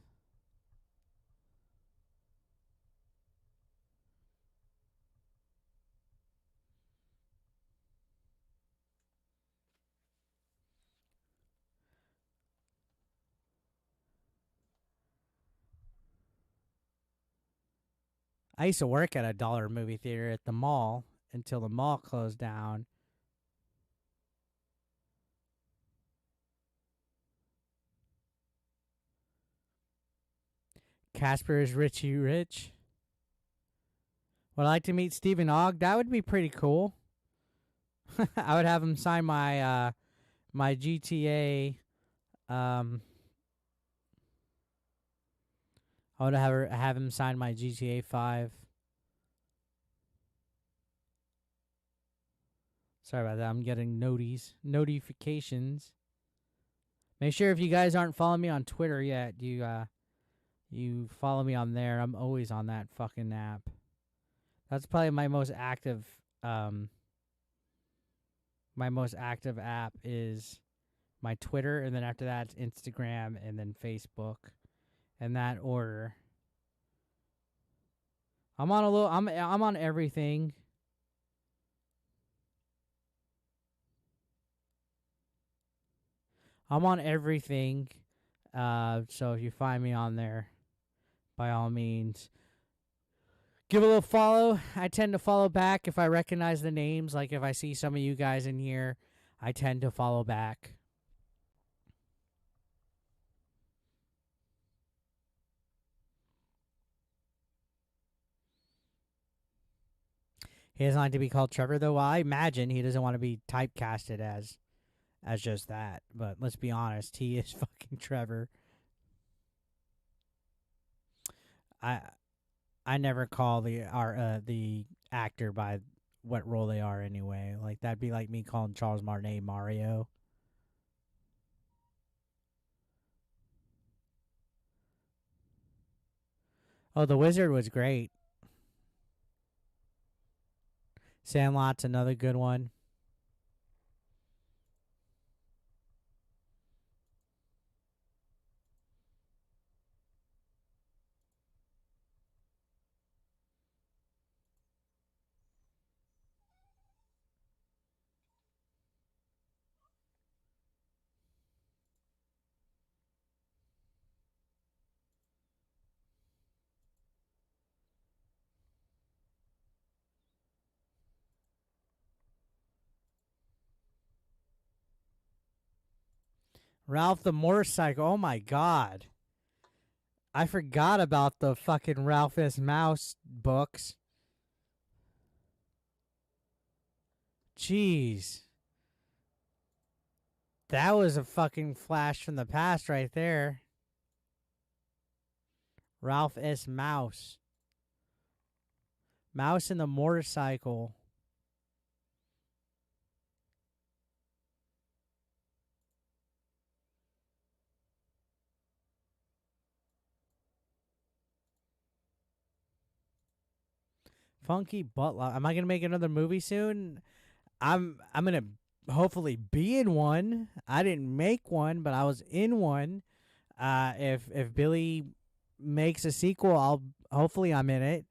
I used to work at a Dollar movie theater at the mall until the mall closed down. Casper is Richie Rich. Would I like to meet Stephen Ogg? That would be pretty cool. I would have him sign my GTA. I would have him sign my GTA 5. Sorry about that. I'm getting notifications. Make sure if you guys aren't following me on Twitter yet, you follow me on there. I'm always on that fucking app. That's probably my most active app is my Twitter, and then after that it's Instagram and then Facebook. In that order. I'm on everything. I'm on everything. So if you find me on there, by all means, give a little follow. I tend to follow back if I recognize the names. Like if I see some of you guys in here, I tend to follow back. He doesn't like to be called Trevor, though. Well, I imagine he doesn't want to be typecasted as just that. But let's be honest, he is fucking Trevor. I I never call the actor by what role they are anyway. Like that'd be like me calling Charles Martinet Mario. Oh, The Wizard was great. Sandlot's another good one. Ralph the Motorcycle. Oh my god. I forgot about the fucking Ralph S. Mouse books. Jeez. That was a fucking flash from the past right there. Ralph S. Mouse. Mouse and the Motorcycle. Funky Butler. Am I gonna make another movie soon? I'm gonna hopefully be in one. I didn't make one, but I was in one. If Billy makes a sequel, I'll hopefully I'm in it.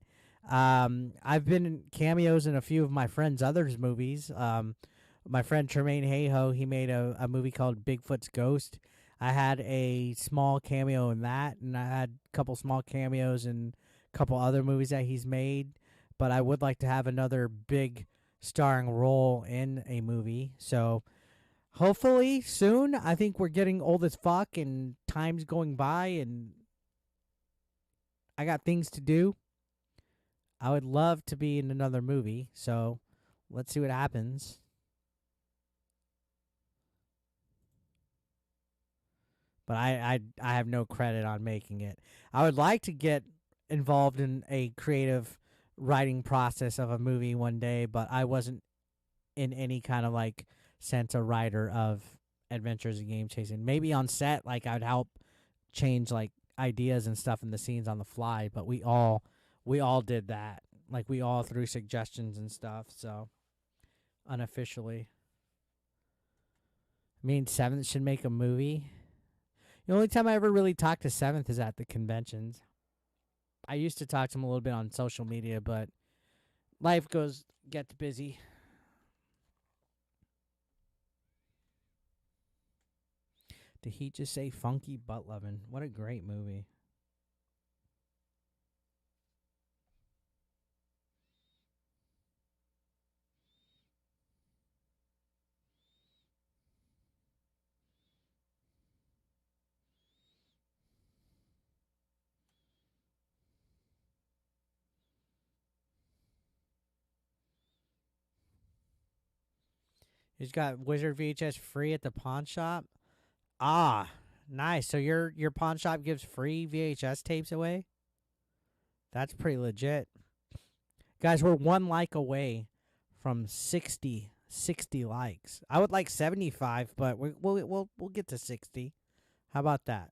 I've been in cameos in a few of my friends' others movies. My friend Tremaine Hayho, he made a movie called Bigfoot's Ghost. I had a small cameo in that, and I had a couple small cameos in a couple other movies that he's made. But I would like to have another big starring role in a movie. So hopefully soon. I think we're getting old as fuck, and time's going by, and I got things to do. I would love to be in another movie. So let's see what happens. But I have no credit on making it. I would like to get involved in a creative writing process of a movie one day, but I wasn't in any kind of like sense a writer of adventures and game chasing. Maybe on set, like I'd help change like ideas and stuff in the scenes on the fly, but we all did that. Like we all threw suggestions and stuff, so unofficially. I mean, Seventh should make a movie. The only time I ever really talked to Seventh is at the conventions. I used to talk to him a little bit on social media, but life gets busy. Did he just say funky butt lovin'? What a great movie. He's got Wizard VHS free at the pawn shop. Ah, nice. So your pawn shop gives free VHS tapes away? That's pretty legit. Guys, we're one like away from 60 likes. I would like 75, but we'll get to 60. How about that?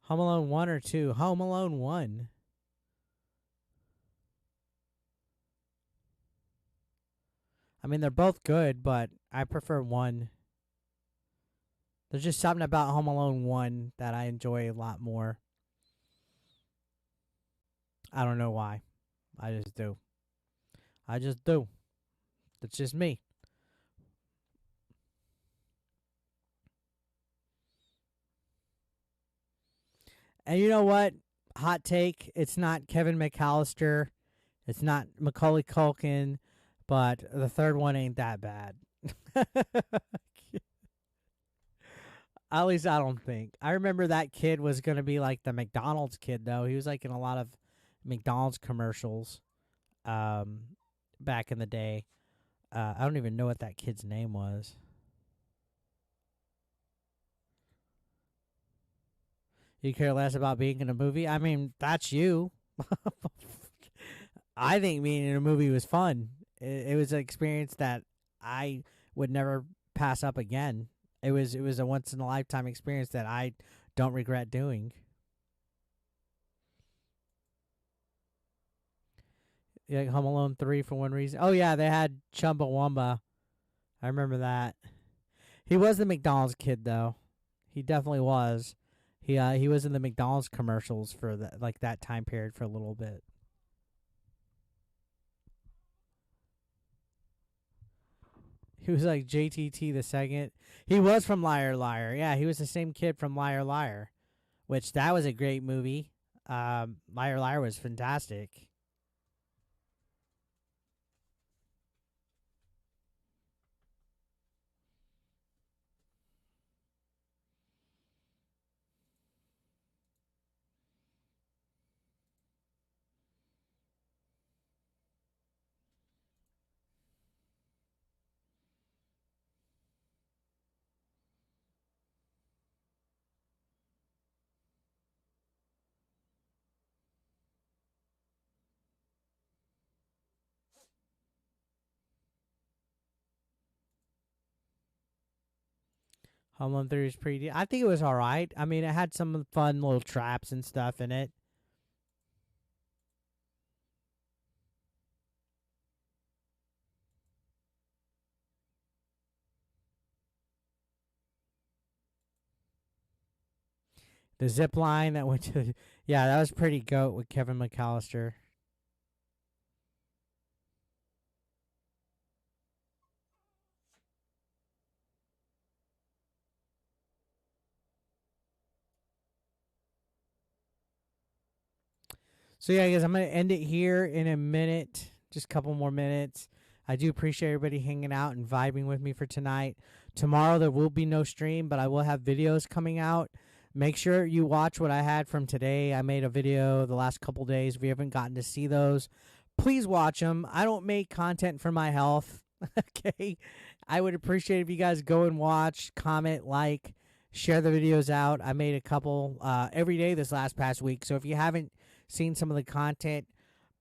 Home Alone 1 or 2? Home Alone 1. I mean, they're both good, but I prefer 1. There's just something about Home Alone 1 that I enjoy a lot more. I don't know why. I just do. I just do. That's just me. And you know what? Hot take. It's not Kevin McAllister. It's not Macaulay Culkin. But the third one ain't that bad. At least I don't think. I remember that kid was going to be like the McDonald's kid, though. He was like in a lot of McDonald's commercials um, back in the day. I don't even know what that kid's name was. You care less about being in a movie? I mean, that's you. I think being in a movie was fun. It was an experience that I would never pass up again. It was a once in a lifetime experience that I don't regret doing. Like Home Alone 3 for one reason. Oh yeah, they had Chumbawamba. I remember that. He was the McDonald's kid though. He definitely was. He was in the McDonald's commercials for that time period for a little bit. He was like JTT the second. He was from Liar Liar. Yeah, he was the same kid from Liar Liar, which that was a great movie. Liar Liar was fantastic. Home Alone 3 was pretty. I think it was all right. I mean, it had some fun little traps and stuff in it. The zip line that went to, yeah, that was pretty goat with Kevin McAllister. So yeah, guys, I'm gonna end it here in a minute, just a couple more minutes. I do appreciate everybody hanging out and vibing with me for tonight. Tomorrow there will be no stream, but I will have videos coming out. Make sure you watch what I had from today. I made a video the last couple days. If you haven't gotten to see those, please watch them. I don't make content for my health. Okay, I would appreciate if you guys go and watch, comment, like, share the videos out. I made a couple every day this last past week. So if you haven't seen some of the content,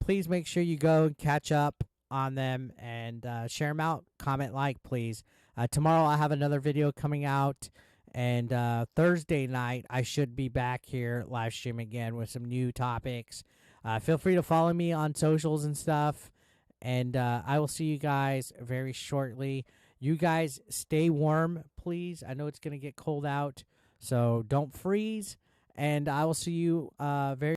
please make sure you go and catch up on them and share them out. Comment, like, please. Tomorrow I have another video coming out, and Thursday night I should be back here live stream again with some new topics. Feel free to follow me on socials and stuff, and I will see you guys very shortly. You guys stay warm, please. I know it's going to get cold out, so don't freeze, and I will see you very